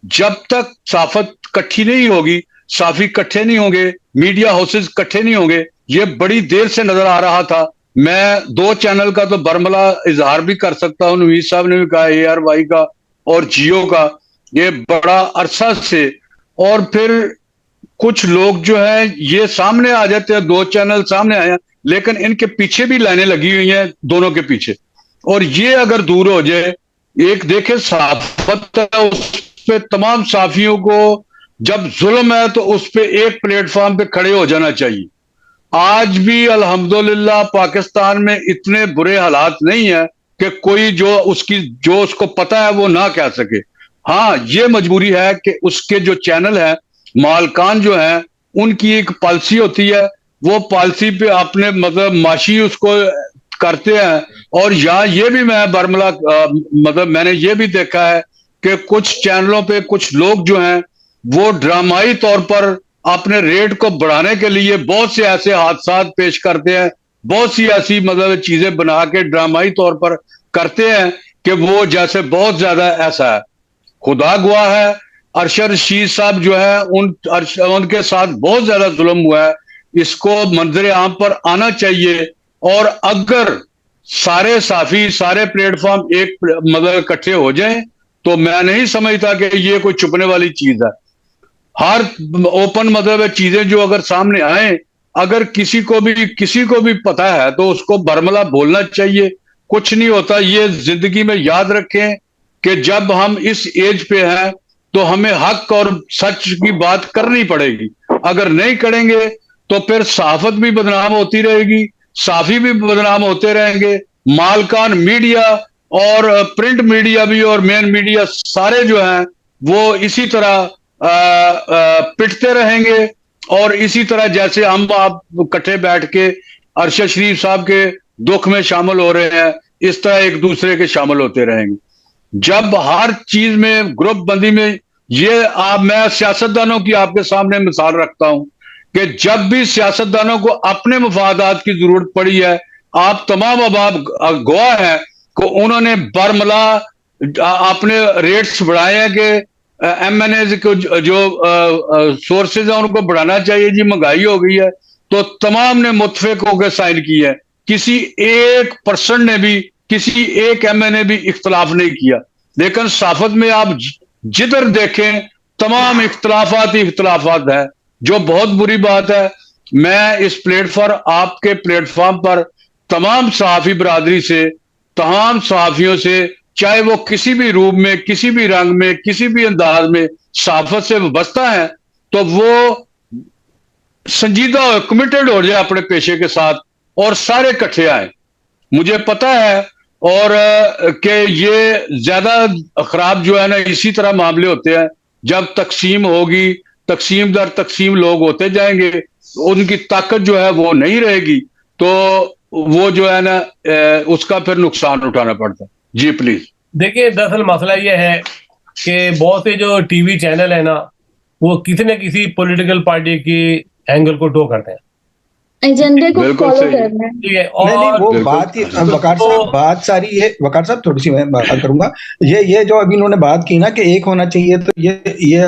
جب تک صحافت کٹھی نہیں ہوگی، صحافی کٹھے نہیں ہوں گے، میڈیا ہاؤسز کٹھے نہیں ہوں گے. یہ بڑی دیر سے نظر آ رہا تھا میں 2 چینل کا تو برملا اظہار بھی کر سکتا ہوں، نوید صاحب نے بھی کہا ARY کا اور جیو کا، یہ بڑا عرصہ سے، اور پھر کچھ لوگ جو ہیں یہ سامنے آ جاتے ہیں، 2 چینل سامنے آئے ہیں لیکن ان کے پیچھے بھی لائنیں لگی ہوئی ہیں دونوں کے پیچھے، اور یہ اگر دور ہو جائے، ایک دیکھیں صحافت ہے، اس پہ تمام صحافیوں کو جب ظلم ہے تو اس پہ ایک پلیٹ فارم پہ کھڑے ہو جانا چاہیے. آج بھی الحمدللہ پاکستان میں اتنے برے حالات نہیں ہیں کہ کوئی جو اس کو پتا ہے وہ نہ کہہ سکے. ہاں یہ مجبوری ہے کہ اس کے جو چینل ہیں، مالکان جو ہیں، ان کی ایک پالیسی ہوتی ہے، وہ پالیسی پہ اپنے مطلب معاشی اس کو کرتے ہیں. اور یہاں یہ بھی میں برملا مطلب میں نے یہ بھی دیکھا ہے کہ کچھ چینلوں پہ کچھ لوگ جو ہیں وہ ڈرامائی طور پر اپنے ریٹ کو بڑھانے کے لیے بہت سے ایسے حادثات پیش کرتے ہیں، بہت سی ایسی مطلب چیزیں بنا کے ڈرامائی طور پر کرتے ہیں کہ وہ جیسے بہت زیادہ ایسا ہے. خدا گواہ ہے، ارشد رشید صاحب جو ہے ان کے ساتھ بہت زیادہ ظلم ہوا ہے. اس کو منظر عام پر آنا چاہیے، اور اگر سارے صحافی سارے پلیٹ فارم ایک مطلب اکٹھے ہو جائیں تو میں نہیں سمجھتا کہ یہ کوئی چھپنے والی چیز ہے. ہر اوپن مطلب چیزیں جو اگر سامنے آئیں، اگر کسی کو بھی پتا ہے تو اس کو برملا بولنا چاہیے. کچھ نہیں ہوتا. یہ زندگی میں یاد رکھیں کہ جب ہم اس ایج پہ ہیں تو ہمیں حق اور سچ کی بات کرنی پڑے گی. اگر نہیں کریں گے تو پھر صحافت بھی بدنام ہوتی رہے گی، صحافی بھی بدنام ہوتے رہیں گے، مالکان میڈیا اور پرنٹ میڈیا بھی اور مین میڈیا سارے جو ہیں وہ اسی طرح پٹتے رہیں گے. اور اسی طرح جیسے ہم آپ اکٹھے بیٹھ کے ارشد شریف صاحب کے دکھ میں شامل ہو رہے ہیں، اس طرح ایک دوسرے کے شامل ہوتے رہیں گے. جب ہر چیز میں گروپ بندی میں میں سیاستدانوں کی آپ کے سامنے مثال رکھتا ہوں کہ جب بھی سیاستدانوں کو اپنے مفادات کی ضرورت پڑی ہے، آپ تمام اب گواہ ہیں کہ انہوں نے برملا اپنے ریٹس بڑھائے ہیں کہ MNAs کو جو سورسز ہیں ان کو بڑھانا چاہیے. جی مہنگائی ہو گئی ہے تو تمام نے متفق ہو کے سائن کی ہے، کسی ایک پرسن نے بھی، کسی ایک MNA بھی اختلاف نہیں کیا. لیکن صحافت میں آپ جدھر دیکھیں تمام اختلافات ہی اختلافات ہیں، جو بہت بری بات ہے. میں اس آپ کے پلیٹ فارم پر تمام صحافی برادری سے، تمام صحافیوں سے، چاہے وہ کسی بھی روپ میں، کسی بھی رنگ میں، کسی بھی انداز میں صحافت سے وابستہ ہیں، تو وہ سنجیدہ کمیٹڈ ہو جائے اپنے پیشے کے ساتھ اور سارے اکٹھے آئے. مجھے پتا ہے اور کہ یہ زیادہ خراب جو ہے نا اسی طرح معاملے ہوتے ہیں. جب تقسیم ہوگی، تقسیم در تقسیم لوگ ہوتے جائیں گے، ان کی طاقت جو ہے وہ نہیں رہے گی، تو وہ جو ہے نا اس کا پھر نقصان اٹھانا پڑتا ہے. جی پلیز. دیکھیے دراصل مسئلہ یہ ہے کہ بہت سے جو ٹی وی چینل ہیں نا وہ کسی نہ کسی پولیٹیکل پارٹی کی اینگل کو ٹو کرتے ہیں. ایجنڈے کو بالکل فالو صحیح. کرنا ہے. ٹھیک ہے، نہیں اور وہ بالکل. بات ہی وقار صاحب بات ساری یہ وقار صاحب تھوڑی سی میں بات کروں گا. یہ جو ابھی انہوں نے بات کی نا کہ ایک ہونا چاہیے، تو یہ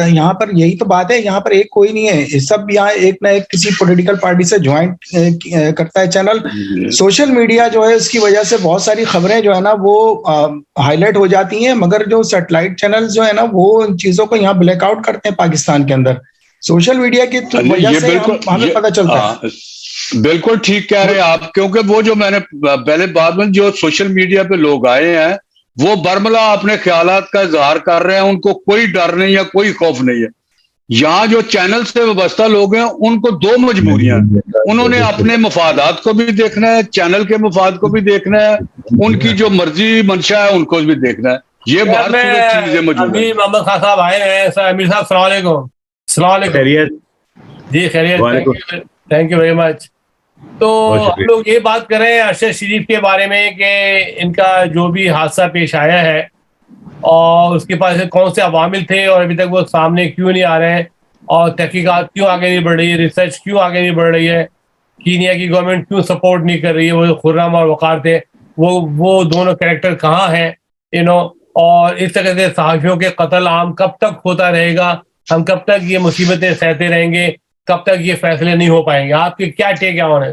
یہاں پر یہی تو بات ہے. یہاں پر ایک کوئی نہیں ہے، سب یہاں ایک نہ ایک کسی پولیٹیکل پارٹی سے جوائنٹ کرتا ہے چینل. سوشل میڈیا جو ہے اس کی وجہ سے بہت ساری خبریں جو ہے نا وہ ہائی لائٹ ہو جاتی ہیں، مگر جو سیٹلائٹ چینل جو ہے نا وہ ان چیزوں کو یہاں بلیک آؤٹ کرتے ہیں پاکستان کے اندر. سوشل میڈیا کی وجہ سے ہمیں پتہ چلتا ہے. بالکل ٹھیک کہہ رہے ہیں آپ، کیونکہ وہ جو میں نے پہلے بات میں جو سوشل میڈیا پہ لوگ آئے ہیں وہ برملا اپنے خیالات کا اظہار کر رہے ہیں، ان کو کوئی ڈر نہیں ہے، کوئی خوف نہیں ہے. یہاں جو چینل سے وابستہ لوگ ہیں ان کو 2 مجبوریاں ہیں. انہوں نے اپنے مفادات کو بھی دیکھنا ہے، چینل کے مفاد کو بھی دیکھنا ہے، ان کی جو مرضی منشا ہے ان کو بھی دیکھنا ہے. یہ باہر صورت چیزیں موجود ہیں. ابھی محمد خان صاحب آئے ہیں. سر امیر صاحب السلام علیکم. السلام علیکم. خیریت. جی خیریت. Thank you very much. تو ہم لوگ یہ بات کر رہے ہیں ارشد شریف کے بارے میں کہ ان کا جو بھی حادثہ پیش آیا ہے اور اس کے پاس کون سے عوامل تھے اور ابھی تک وہ سامنے کیوں نہیں آ رہے ہیں، اور تحقیقات کیوں آگے نہیں بڑھ رہی ہے، ریسرچ کیوں آگے نہیں بڑھ رہی ہے، کینیا کی گورنمنٹ کیوں سپورٹ نہیں کر رہی ہے. وہ جو خرم اور وقار تھے وہ دونوں کریکٹر کہاں ہیں اور اس طرح سے صحافیوں کے قتل عام کب تک ہوتا رہے گا، ہم کب تک یہ مصیبتیں سہتے رہیں گے، کب تک یہ فیصلے نہیں ہو پائیں گے. آپ کے کیا ٹیک ہے آن ہے؟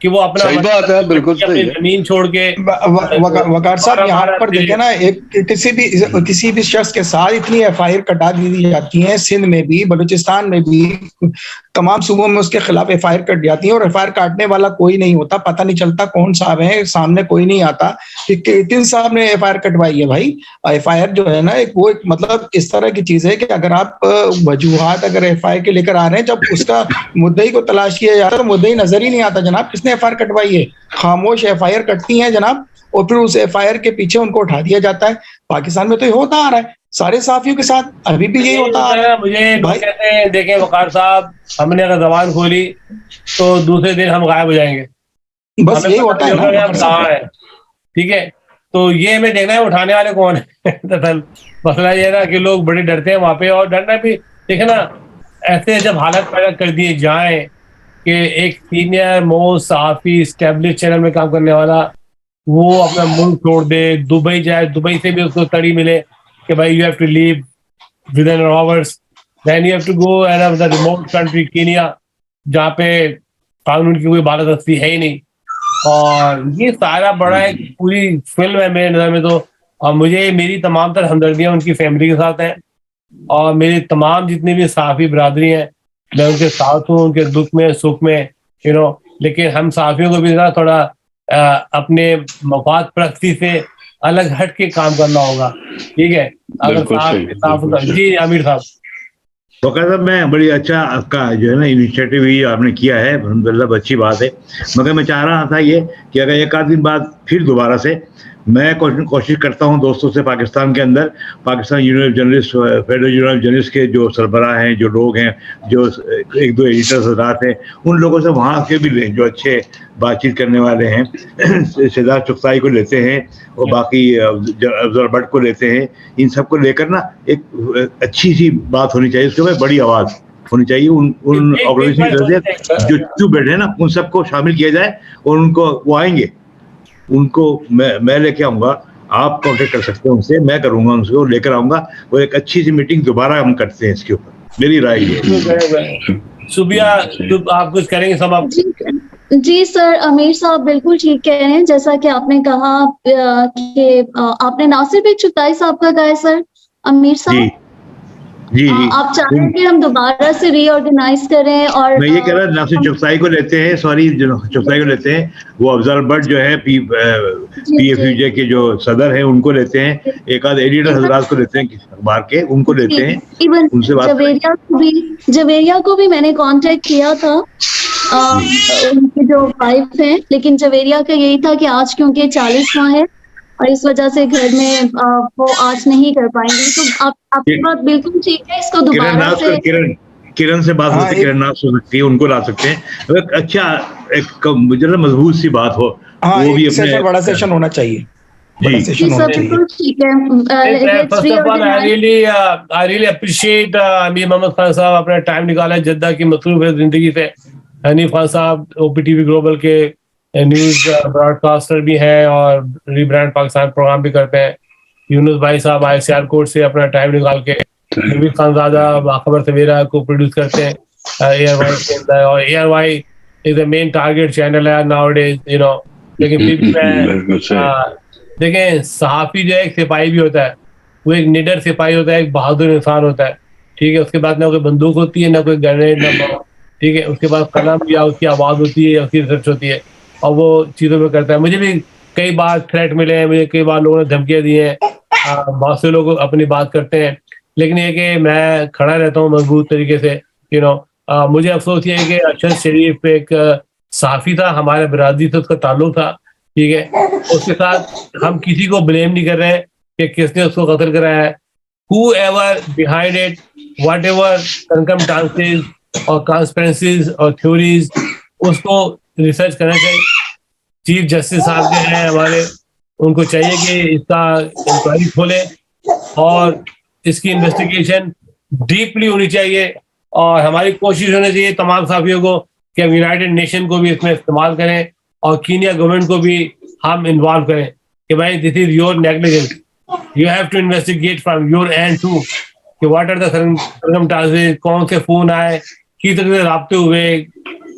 کہ وہ اپنا صحیح بات ہے، بالکل اپنی صحیح ہے. زمین چھوڑ کے وقار صاحب یہاں پر دیکھیں نا، ایک کسی بھی شخص کے ساتھ اتنی ایف آئی آر کٹا دی جاتی ہیں، سندھ میں بھی، بلوچستان میں بھی، تمام صوبوں میں اس کے خلاف ایف آئی آر کٹ جاتی ہیں، اور ایف آئی آر کاٹنے والا کوئی نہیں ہوتا، پتہ نہیں چلتا کون صاحب ہیں، سامنے کوئی نہیں آتا کہ کن صاحب نے ایف آئی آر کٹوائی ہے. بھائی ایف آئی آر جو ہے نا وہ ایک مطلب اس طرح کی چیز ہے کہ اگر آپ وجوہات اگر ایف آئی آر کے لے کر آ رہے ہیں، جب اس کا مدعی کو تلاش کیا جاتا ہے تو مدعی نظر ہی نہیں آتا جناب کس نے ایف آئی آر کٹوائی ہے. خاموش ایف آئی آر کٹتی ہیں جناب، اور پھر اس ایف آئی آر کے پیچھے ان کو اٹھا دیا جاتا ہے. پاکستان میں تو یہ ہوتا آ رہا ہے سارے صحافیوں کے ساتھ، ابھی بھی یہی ہوتا آ رہا ہے. مجھے لوگ بھائی کہتے ہیں دیکھیں وقار صاحب، ہم نے اگر زبان کھولی تو دوسرے دن ہم غائب ہو جائیں گے، بس ہمیں یہی پتہ ہوتا نہیں ہے نا ہوگا کہ ہم وقار کہاں صاحب. ہیں. ٹھیک ہے، تو یہ ہمیں دیکھنا ہے اٹھانے والے کون ہیں. دراصل مسئلہ یہ ہے نا کہ لوگ بڑے ڈرتے ہیں وہاں پہ، اور ڈرنا بھی دیکھیں نا، ایسے جب حالت پیدا کر دیے جائیں کہ ایک سینئر موسٹ صحافی اسٹیبلش چینل میں کام کرنے والا وہ اپنا ملک چھوڑ دے، دبئی جائے، دبئی سے بھی اس کو تڑی ملے کہ بھائی you have to live with in hours, then you have to go and the remote country Kenya جہاں پہ قانون کی کوئی بالادستی ہے ہی نہیں. اور یہ سارا بڑا ایک پوری فلم ہے میرے نظر میں تو. اور مجھے میری تمام تر ہمدردیاں ان کی فیملی کے ساتھ ہیں، اور میری تمام جتنی بھی صحافی برادری ہیں میں ان کے ساتھ ہوں، ان کے دکھ میں سکھ میں لیکن ہم صحافیوں کو بھی ذرا تھوڑا اپنے مفاد پرستی سے الگ ہٹ کے کام کرنا ہوگا. ٹھیک ہے، اگر بالکل صحیح، صاف بالکل صحیح. جی عامر صاحب. وقار صاحب میں بڑی اچھا آپ کا جو ہے نا انیشیٹو ہی آپ نے کیا ہے، الحمدللہ اچھی بات ہے. مگر میں چاہ رہا تھا یہ کہ اگر ایک آدھ دن بعد پھر دوبارہ سے میں کوشش کرتا ہوں دوستوں سے پاکستان کے اندر، Pakistan union of journalist, federal union of journalist کے جو سربراہ ہیں، جو لوگ ہیں، جو ایک دو ایڈیٹرز حضرات ہیں، ان لوگوں سے وہاں کے بھی جو اچھے بات چیت کرنے والے ہیں، شہزاد چغتائی کو لیتے ہیں اور باقی افضل بٹ کو لیتے ہیں، ان سب کو لے کر نا ایک اچھی سی بات ہونی چاہیے، اس کے بعد بڑی آواز ہونی چاہیے. ان آرگنائزیشن جو چپ بیٹھے ہیں نا ان سب کو شامل کیا جائے، اور ان کو وہ آئیں گے، ان کو میں لے کے آؤں گا. آپ کانٹیکٹ کر سکتے ہیں ان سے، میں کروں گا ان سے، وہ لے کر آؤں گا، وہ ایک اچھی سی میٹنگ دوبارہ ہم کرتے ہیں اس کے اوپر. میری رائے یہ ہے. صوبیہ آپ کچھ کریں گے سب آپ؟ جی سر، امیر صاحب بالکل ٹھیک کہہ رہے ہیں. جیسا کہ آپ نے کہا کہ آپ نے ناصر بھائی چغتائی صاحب کا کہا ہے سر، امیر صاحب جی جی آپ چاہ رہے ہیں کہ ہم دوبارہ سے ری آرگنائز کریں، اور میں یہ کہہ رہا ناصر چغتائی کو لیتے ہیں، چغتائی کو لیتے ہیں، وہ افضل بٹ جو ہے پی ایف یو جے کے جو صدر ہیں ان کو لیتے ہیں، ایک آدھ ایڈیٹر حضرات کو لیتے ہیں اخبار کے، ان کو لیتے ہیں، ایون ان سے بات کریں. جویریہ کو بھی میں نے کانٹیکٹ کیا تھا، ان کی جو وائف ہیں، لیکن جویریہ کا یہی تھا کہ آج کیونکہ 40واں ہے اور اس وجہ سے گھر میں وہ آج نہیں کر پائیں گے. تو آپ کی بات بالکل ٹھیک ہے، اس کو دوبارہ سے کرن سے بات ہوتی ہے، کرن ناز ہو سکتی ہے، ان کو لا سکتے ہیں. اچھا ایک مضبوط سی بات ہو، وہ بھی اپنے سیشن، بڑا سیشن ہونا چاہیے، بڑا جی سیشن ہونا چاہیے. بالکل ٹھیک ہے. First of all I really appreciate امیر محمد خان صاحب اپنا ٹائم نکالا ہے جدہ کی مصروف ہے زندگی سے. حنیف خان صاحب او پی ٹی وی گلوبل کے نیوز براڈ کاسٹر بھی ہیں اور ری برانڈ پاکستان پروگرام بھی کرتے ہیں. یونس بھائی صاحب آئی سی آر کوٹ سے اپنا ٹائم نکال کے نوید خان زادہ باخبر سویرا کو پروڈیوس کرتے ہیں اے آر وائی کے اندر، اور A R Y is a main target channel ہے ناؤ ڈیز لیکن پھر بھی میں دیکھیں صحافی جو ہے ایک سپاہی بھی ہوتا ہے، وہ ایک نڈر سپاہی ہوتا ہے، ایک بہادر انسان ہوتا ہے. ٹھیک ہے، اس کے بعد نہ کوئی بندوق ہوتی ہے، نہ کوئی گرینیڈ، نہ بم. ٹھیک ہے، اس کے بعد قلم یا اس کی آواز ہوتی ہے یا اس کی ریسرچ ہوتی ہے، اور وہ چیزوں پہ کرتا ہے. مجھے بھی کئی بار تھریٹ ملے ہیں، مجھے کئی بار لوگوں نے دھمکیاں دی ہیں، بہت سے لوگ اپنی بات کرتے ہیں، لیکن یہ کہ میں کھڑا رہتا ہوں مضبوط طریقے سے. مجھے افسوس یہ ہے کہ ارشد شریف ایک صحافی تھا، ہمارے برادری سے اس کا تعلق تھا. ٹھیک ہے، اس کے ساتھ ہم کسی کو بلیم نہیں کر رہے کہ کس نے اس کو قتل کرایا ہے. whoever behind it, whatever circumstances اور کانسپیرنسیز اور تھیوریز، اس کو ریسرچ کرنا چاہیے. چیف جسٹس صاحب جو ہیں ہمارے، ان کو چاہیے کہ اس کا انکوائری کھولیں اور اس کی انویسٹیگیشن ڈیپلی ہونی چاہیے. اور ہماری کوشش ہونا چاہیے تمام صحافیوں کو کہ ہم یونائٹڈ نیشن کو بھی اس میں استعمال کریں اور کینیا گورنمنٹ کو بھی ہم انوالو کریں کہ بھائی this is your negligence, you have to investigate from your end to کہ واٹ آر دا سرکمسٹانسز، کون سے فون آئے، کس طرح سے رابطے ہوئے،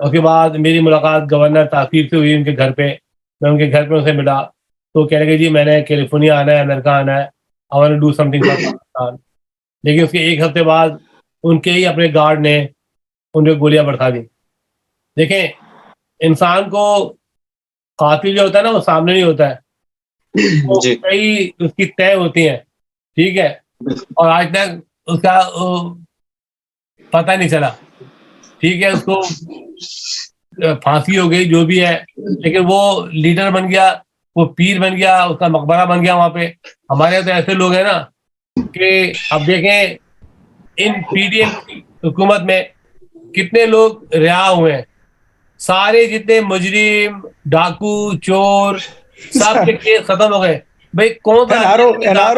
اس کے بعد میری ملاقات گورنر تاثیر سے ہوئی ان کے گھر پہ. میں ان کے گھر پہ ان سے ملا تو کہہ لگے جی میں نے کیلیفورنیا آنا ہے, امریکہ آنا ہے, I want to do something for Pakistan. لیکن اس کے ایک ہفتے بعد ان کے ہی اپنے گارڈ نے ان پہ گولیاں برسا دی. دیکھیں انسان کو قاتل جو ہوتا ہے نا وہ سامنے نہیں ہوتا ہے, وہ کئی اس کی طے ہوتی ہیں, ٹھیک ہے, اور آج تک اس کا پتہ نہیں چلا, ٹھیک ہے, اس کو پھانسی ہو گئی جو بھی ہے, لیکن وہ لیڈر بن گیا, وہ پیر بن گیا, اس کا مقبرہ بن گیا وہاں پہ. ہمارے یہاں تو ایسے لوگ ہیں نا کہ اب دیکھیں ان PDM حکومت میں کتنے لوگ رہا ہوئے ہیں, سارے جتنے مجرم ڈاکو چور سب کے کیس ختم ہو گئے. بھائی کون سا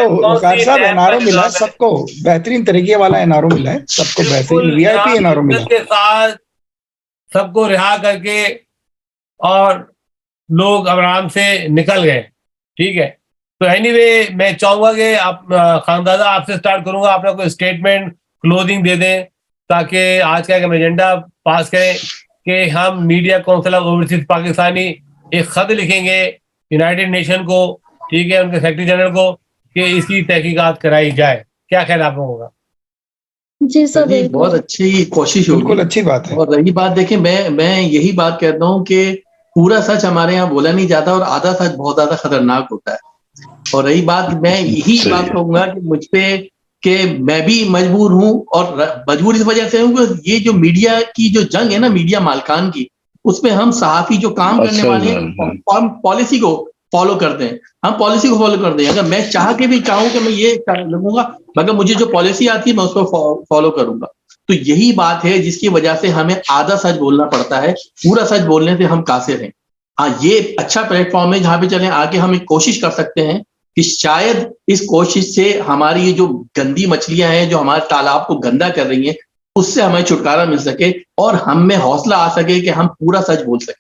وقار صاحب NRO ملا ہے سب کو, بہترین طریقے والا NRO ملا ہے سب کو, بہترین VIP NRO ملا کے ساتھ سب کو رہا کر کے اور لوگ آرام سے نکل گئے, ٹھیک ہے. تو اینی وے میں چاہوں گا کہ آپ خاندازہ آپ سے سٹارٹ کروں گا, آپ نے کوئی اسٹیٹمنٹ کلوزنگ دے دیں تاکہ آج کا ایک ایجنڈا پاس کریں کہ ہم media council of overseas Pakistani ایک خط لکھیں گے یونائٹڈ نیشن کو, ٹھیک ہے, ان کے سیکرٹری جنرل کو, کہ اس کی تحقیقات کرائی جائے. کیا خیال آپ لوگوں کا؟ جی سر بہت اچھی کوشش ہوگی, بالکل اچھی بات ہے. اور رہی بات دیکھیں میں یہی بات کہتا ہوں کہ پورا سچ ہمارے یہاں بولا نہیں جاتا اور آدھا سچ بہت زیادہ خطرناک ہوتا ہے. اور رہی بات, میں یہی بات کہوں گا کہ مجھ پہ کہ میں بھی مجبور ہوں, اور مجبور اس وجہ سے ہوں کہ یہ جو میڈیا کی جو جنگ ہے نا میڈیا مالکان کی, اس میں ہم صحافی جو کام کرنے والے ہیں ہم پالیسی کو فالو کرتے ہیں, ہم پالیسی کو فالو کرتے ہیں. اگر میں چاہ کے بھی چاہوں کہ میں یہ لگوں گا, مگر مجھے جو پالیسی آتی ہے میں اس کو فالو کروں گا. تو یہی بات ہے جس کی وجہ سے ہمیں آدھا سچ بولنا پڑتا ہے, پورا سچ بولنے سے ہم قاصر ہیں. ہاں یہ اچھا پلیٹ فارم ہے جہاں پہ چلیں آگے ہم ایک کوشش کر سکتے ہیں کہ شاید اس کوشش سے ہماری یہ جو گندی مچھلیاں ہیں جو ہمارے تالاب کو گندا کر رہی ہیں اس سے ہمیں چھٹکارا مل سکے اور ہم میں حوصلہ آ سکے کہ ہم پورا سچ بول سکیں.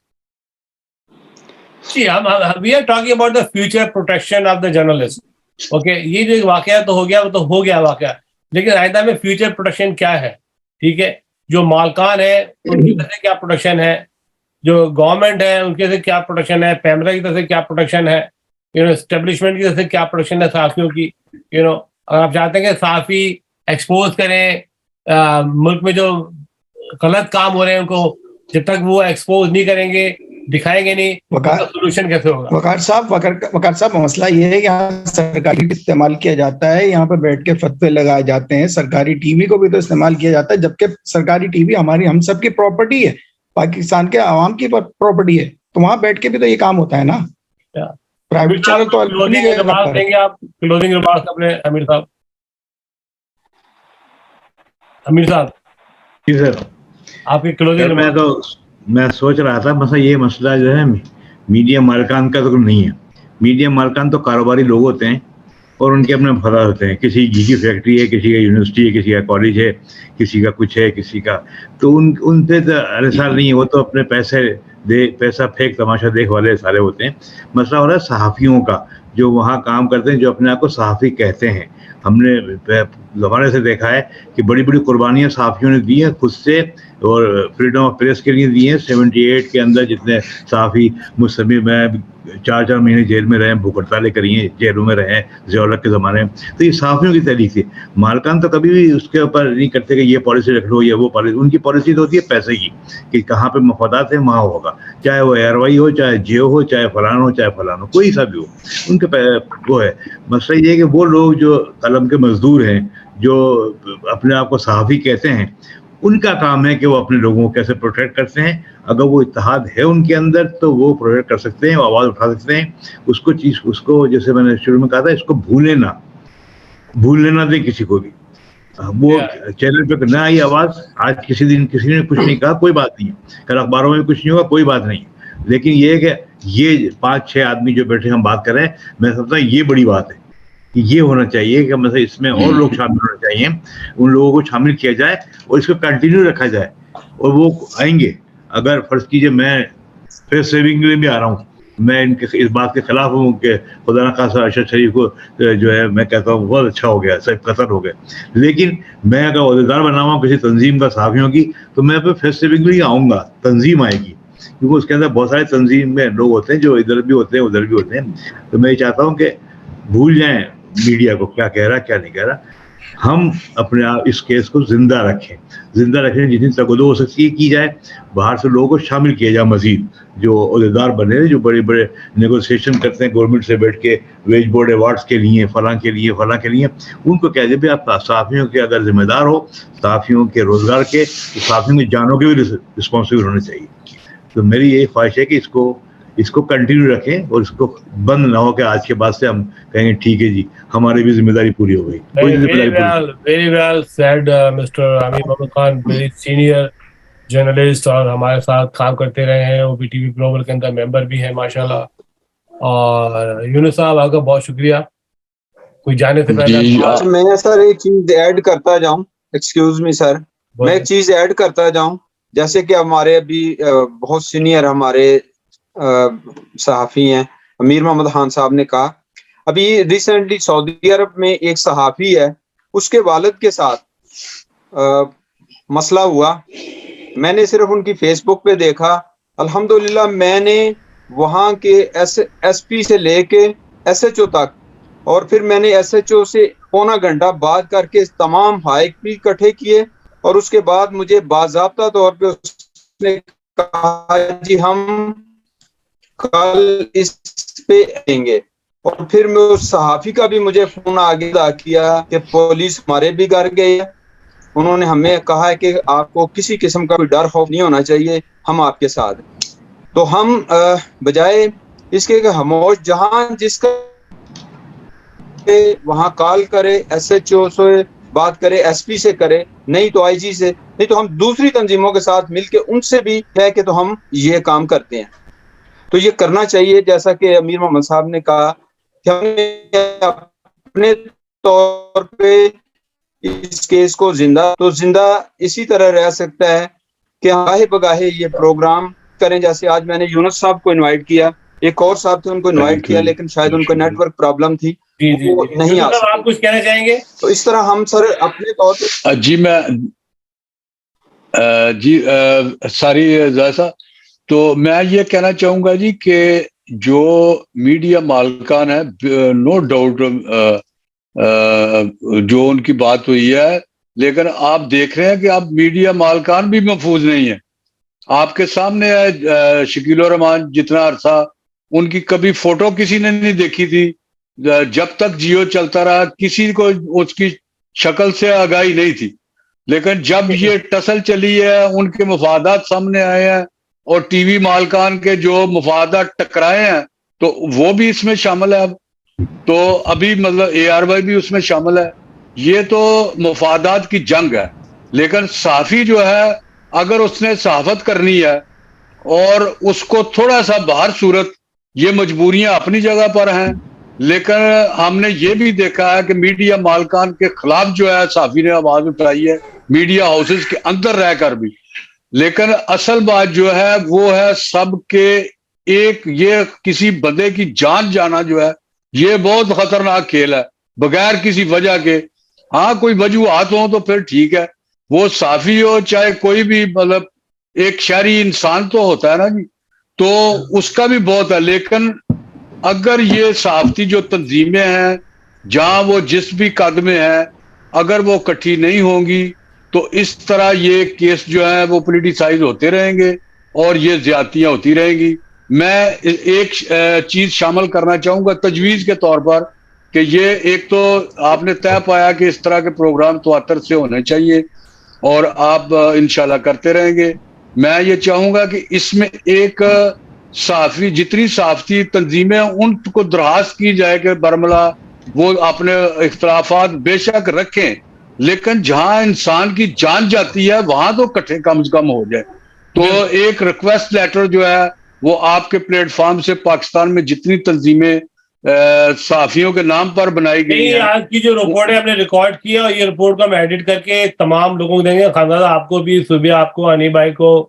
جی we are talking about the future protection of the journalist. Okay, یہ جو واقعہ تو ہو گیا وہ تو ہو گیا واقعہ, لیکن آئندہ میں فیوچر پروٹیکشن کیا ہے, ٹھیک ہے, جو مالکان ہے ان کی طرف سے کیا پروٹیکشن ہے, جو گورنمنٹ ہے ان کی طرف سے کیا پروٹیکشن ہے, پیمرا کی طرف سے کیا پروٹیکشن ہے, اسٹیبلشمنٹ کی طرف سے کیا پروٹیکشن ہے صحافیوں کی. اگر آپ چاہتے ہیں کہ صحافی ایکسپوز کریں ملک میں جو غلط کام ہو رہے ہیں ان کو, جب تک وہ ایکسپوز نہیں کریں گے دکھائیں گے نہیں, سولوشن کیسے ہوگا؟ وقار صاحب مسئلہ یہ ہے کہ یہاں سرکاری استعمال کیا جاتا ہے, یہاں پہ بیٹھ کے فتوے لگائے جاتے ہیں, سرکاری ٹی وی کو بھی تو استعمال کیا جاتا ہے, جبکہ سرکاری ٹی وی ہماری ہم سب کی پراپرٹی ہے, پاکستان کے عوام کی پراپرٹی ہے, تو وہاں بیٹھ کے بھی تو یہ کام ہوتا ہے نا. پرائیویٹ چینل تو دیں گے آپ کلوزنگ ریمارکس اپنے امیر صاحب. امیر صاحب جی سر, آپ کی کلوزنگ. میں سوچ رہا تھا مثلا یہ مسئلہ جو ہے میڈیا مالکان کا تو نہیں ہے. میڈیا مالکان تو کاروباری لوگ ہوتے ہیں اور ان کے اپنے مفادات ہوتے ہیں. کسی گھی کی فیکٹری ہے, کسی کا یونیورسٹی ہے, کسی کا کالج ہے, کسی کا کچھ ہے, کسی کا تو ان پہ تو ارسال نہیں ہے, وہ تو اپنے پیسہ پھینک تماشا دیکھ والے سارے ہوتے ہیں. مسئلہ ہو رہا ہے صحافیوں کا جو وہاں کام کرتے ہیں, جو اپنے آپ کو صحافی کہتے ہیں. ہم نے زمانے سے دیکھا ہے کہ بڑی بڑی قربانیاں صحافیوں نے دی ہیں خود سے, اور فریڈم آف پریس کے لیے دی ہیں. 78 کے اندر جتنے صحافی مستمر میں 4 مہینے جیل میں رہے, بھوک ہڑتالیں کری ہیں, جیلوں میں رہے ضیاء الحق کے زمانے میں. تو یہ صحافیوں کی تحریک تھی. مالکان تو کبھی بھی اس کے اوپر نہیں کرتے کہ یہ پالیسی رکھ لو یا وہ پالیسی. ان کی پالیسی تو ہوتی ہے پیسے کی, کہ کہاں پہ مفادات ہے وہاں ہوگا, چاہے وہ ایئر وائی ہو, چاہے جیو ہو, چاہے فلان ہو, چاہے فلان ہو, کوئی سا بھی ہو, ان کے وہ ہے. مسئلہ یہ ہے کہ وہ لوگ جو قلم کے مزدور ہیں, جو اپنے آپ کو صحافی کہتے ہیں, ان کا کام ہے کہ وہ اپنے لوگوں کو کیسے پروٹیکٹ کرتے ہیں. اگر وہ اتحاد ہے ان کے اندر تو وہ پروٹیکٹ کر سکتے ہیں, وہ آواز اٹھا سکتے ہیں. اس کو جیسے میں نے شروع میں کہا تھا, اس کو بھولنے نہ دیں کسی کو بھی. وہ چینل پہ نہ آئی آواز, آج کسی نے کچھ نہیں کہا, کوئی بات نہیں, کل اخباروں میں کچھ نہیں ہوگا, کوئی بات نہیں. لیکن یہ ہے کہ یہ 5-6 آدمی جو بیٹھے ہم بات کر رہے ہیں, میں سمجھتا ہوں یہ بڑی بات ہے. یہ ہونا چاہیے کہ مطلب اس میں اور لوگ شامل ہونا چاہیے, ان لوگوں کو شامل کیا جائے اور اس کو کنٹینیو رکھا جائے, اور وہ آئیں گے. اگر فرض کیجئے میں فیس سیونگ کے لیے بھی آ رہا ہوں, میں ان کے اس بات کے خلاف ہوں کہ خدا نخواستہ ارشد شریف کو جو ہے میں کہتا ہوں بہت اچھا ہو گیا، سب قتل ہو گئے، لیکن میں اگر عہدیدار بنا ہوا کسی تنظیم کا صحافیوں کی تو میں پہ فیسٹیولی آؤں گا، تنظیم آئے گی، کیونکہ اس کے اندر بہت سارے تنظیم میں لوگ ہوتے ہیں جو ادھر بھی ہوتے ہیں ادھر بھی ہوتے ہیں. تو میں یہ چاہتا ہوں کہ بھول جائیں میڈیا کو کیا کہہ رہا کیا نہیں کہہ رہا، ہم اپنے آپ اس کیس کو زندہ رکھیں جتنی تگدو ہو سکتی ہے کی جائے، باہر سے لوگوں کو شامل کیا جائے، مزید جو عہدیدار بنے جو بڑے بڑے نیگوسیشن کرتے ہیں گورنمنٹ سے بیٹھ کے ویج بورڈ ایوارڈس کے لیے فلاں کے لیے ان کو کہہ دیں بھی آپ صحافیوں کے اگر ذمہ دار ہو، صحافیوں کے روزگار کے، تو صحافیوں کی جانوں کے بھی رسپانسبل ہونے چاہیے. تو میری یہی خواہش ہے کہ اس کو کنٹینیو رکھیں اور اس کو بند نہ ہو کہ آج کے بعد سے ہم کہیں گے ٹھیک ہے جی ہماری بھی ذمہ داری پوری ہو گئی. Very well said, Mr. امیر Muhammad Khan, very senior journalist اور ہمارے ساتھ کام کرتے رہے ہیں, O B T V global کے اندر ممبر بھی ہیں ماشاءاللہ. اور یونس صاحب آپ کا بہت شکریہ. کوئی جانے سے پہلے میں سر ایک چیز ایڈ کرتا جاؤں, ایکسکیوز می سر, میں ایک چیز ایڈ کرتا جاؤں. جیسے کہ ہمارے ابھی بہت سینئر ہمارے صحافی ہیں, امیر محمد خان صاحب نے کہا, ابھی ریسنٹلی سعودی عرب میں ایک صحافی ہے, اس کے والد کے ساتھ مسئلہ ہوا. میں نے صرف ان کی فیس بک پہ دیکھا. الحمدللہ میں نے وہاں کے ایس پی سے لے کے ایس ایچ او تک, اور پھر میں نے ایس ایچ او سے پونا گھنٹہ بات کر کے تمام حقائق بھی اکٹھے کیے, اور اس کے بعد مجھے باضابطہ طور پہ اس نے کہا جی ہم کل اس پہ آئیں گے. اور پھر میں اس صحافی کا بھی مجھے فون آگے کیا کہ پولیس ہمارے بھی گھر گئی ہے, انہوں نے ہمیں کہا ہے کہ آپ کو کسی قسم کا کوئی ڈر خوف نہیں ہونا چاہیے, ہم آپ کے ساتھ. تو ہم بجائے اس کے کہ خاموش, جہاں جس کا وہاں کال کرے, ایس ایچ او سے بات کرے, ایس پی سے کرے, نہیں تو آئی جی سے, نہیں تو ہم دوسری تنظیموں کے ساتھ مل کے ان سے بھی ہے کہ تو ہم یہ کام کرتے ہیں. تو یہ کرنا چاہیے, جیسا کہ امیر محمد صاحب نے کہا کہ ہم اپنے طور پہ اس کیس کو زندہ اسی طرح رہ سکتا ہے کہ گاہے بگاہے یہ پروگرام کریں. جیسے آج میں نے یونس صاحب کو انوائٹ کیا, ایک اور صاحب تھے ان کو انوائٹ کیا, لیکن شاید ان کو نیٹ ورک پرابلم تھی, وہ نہیں آ سکتے. آپ کچھ کہنا چاہیں گے؟ تو اس طرح ہم سر اپنے طور پہ ساری جیسا تو میں یہ کہنا چاہوں گا جی کہ جو میڈیا مالکان ہے, نو ڈاؤٹ جو ان کی بات ہوئی ہے, لیکن آپ دیکھ رہے ہیں کہ اب میڈیا مالکان بھی محفوظ نہیں ہے. آپ کے سامنے ہے شکیل الرحمان, جتنا عرصہ ان کی کبھی فوٹو کسی نے نہیں دیکھی تھی, جب تک جیو چلتا رہا کسی کو اس کی شکل سے آگاہی نہیں تھی. لیکن جب یہ ٹسل چلی ہے, ان کے مفادات سامنے آئے ہیں اور ٹی وی مالکان کے جو مفادات ٹکرائے ہیں, تو وہ بھی اس میں شامل ہے. اب تو ابھی مطلب اے آر وائی بھی اس میں شامل ہے. یہ تو مفادات کی جنگ ہے. لیکن صحافی جو ہے, اگر اس نے صحافت کرنی ہے اور اس کو تھوڑا سا باہر صورت, یہ مجبوریاں اپنی جگہ پر ہیں, لیکن ہم نے یہ بھی دیکھا ہے کہ میڈیا مالکان کے خلاف جو ہے صحافی نے آواز اٹھائی ہے, میڈیا ہاؤسز کے اندر رہ کر بھی. لیکن اصل بات جو ہے وہ ہے سب کے ایک, یہ کسی بندے کی جان جانا جو ہے یہ بہت خطرناک کھیل ہے, بغیر کسی وجہ کے. ہاں کوئی وجوہات ہوں تو پھر ٹھیک ہے, وہ صحافی ہو چاہے کوئی بھی, مطلب ایک شہری انسان تو ہوتا ہے نا جی, تو اس کا بھی بہت ہے. لیکن اگر یہ صحافتی جو تنظیمیں ہیں, جہاں وہ جس بھی قد میں ہیں, اگر وہ اکٹھی نہیں ہوں گی تو اس طرح یہ کیس جو ہے وہ پولیٹیسائز ہوتے رہیں گے اور یہ زیادتیاں ہوتی رہیں گی. میں ایک چیز شامل کرنا چاہوں گا تجویز کے طور پر, کہ یہ ایک تو آپ نے طے پایا کہ اس طرح کے پروگرام تواتر سے ہونے چاہیے اور آپ انشاءاللہ کرتے رہیں گے. میں یہ چاہوں گا کہ اس میں ایک صحافی, جتنی صحافتی تنظیمیں ان کو درخواست کی جائے کہ برملا وہ اپنے اختلافات بے شک رکھیں, لیکن جہاں انسان کی جان جاتی ہے وہاں تو اکٹھے کم از کم ہو جائے. تو ایک ریکویسٹ لیٹر جو ہے وہ آپ کے پلیٹ فارم سے پاکستان میں جتنی تنظیمیں صحافیوں کے نام پر بنائی گئی ہیں, آج کی جو رپورٹ ہے ہم نے ریکارڈ کیا, اور یہ رپورٹ کو ہم ایڈٹ کر کے تمام لوگوں کو دیں گے. خاندان آپ کو بھی, صبح آپ کو, انی بھائی کو,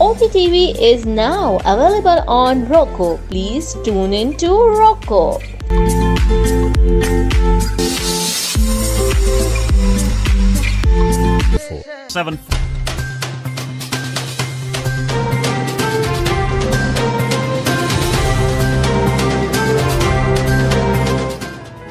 OPTV is now available on Roku. Please tune in to Roku.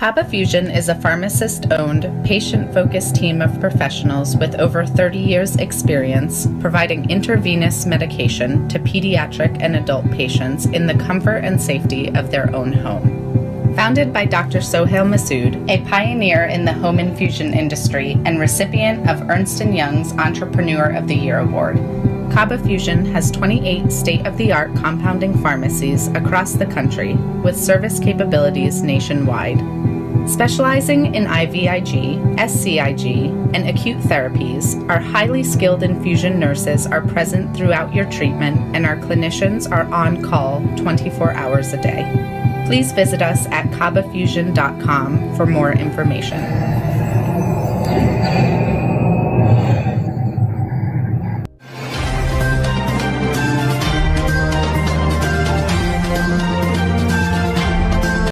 Kaba Fusion is a pharmacist-owned, patient-focused team of professionals with over 30 years' experience providing intravenous medication to pediatric and adult patients in the comfort and safety of their own home. Founded by Dr. Sohail Masood, a pioneer in the home infusion industry and recipient of Ernst & Young's Entrepreneur of the Year Award, Kaba Fusion has 28 state-of-the-art compounding pharmacies across the country with service capabilities nationwide. Specializing in IVIG, SCIG, and acute therapies, our highly skilled infusion nurses are present throughout your treatment and our clinicians are on call 24 hours a day. Please visit us at kabafusion.com for more information.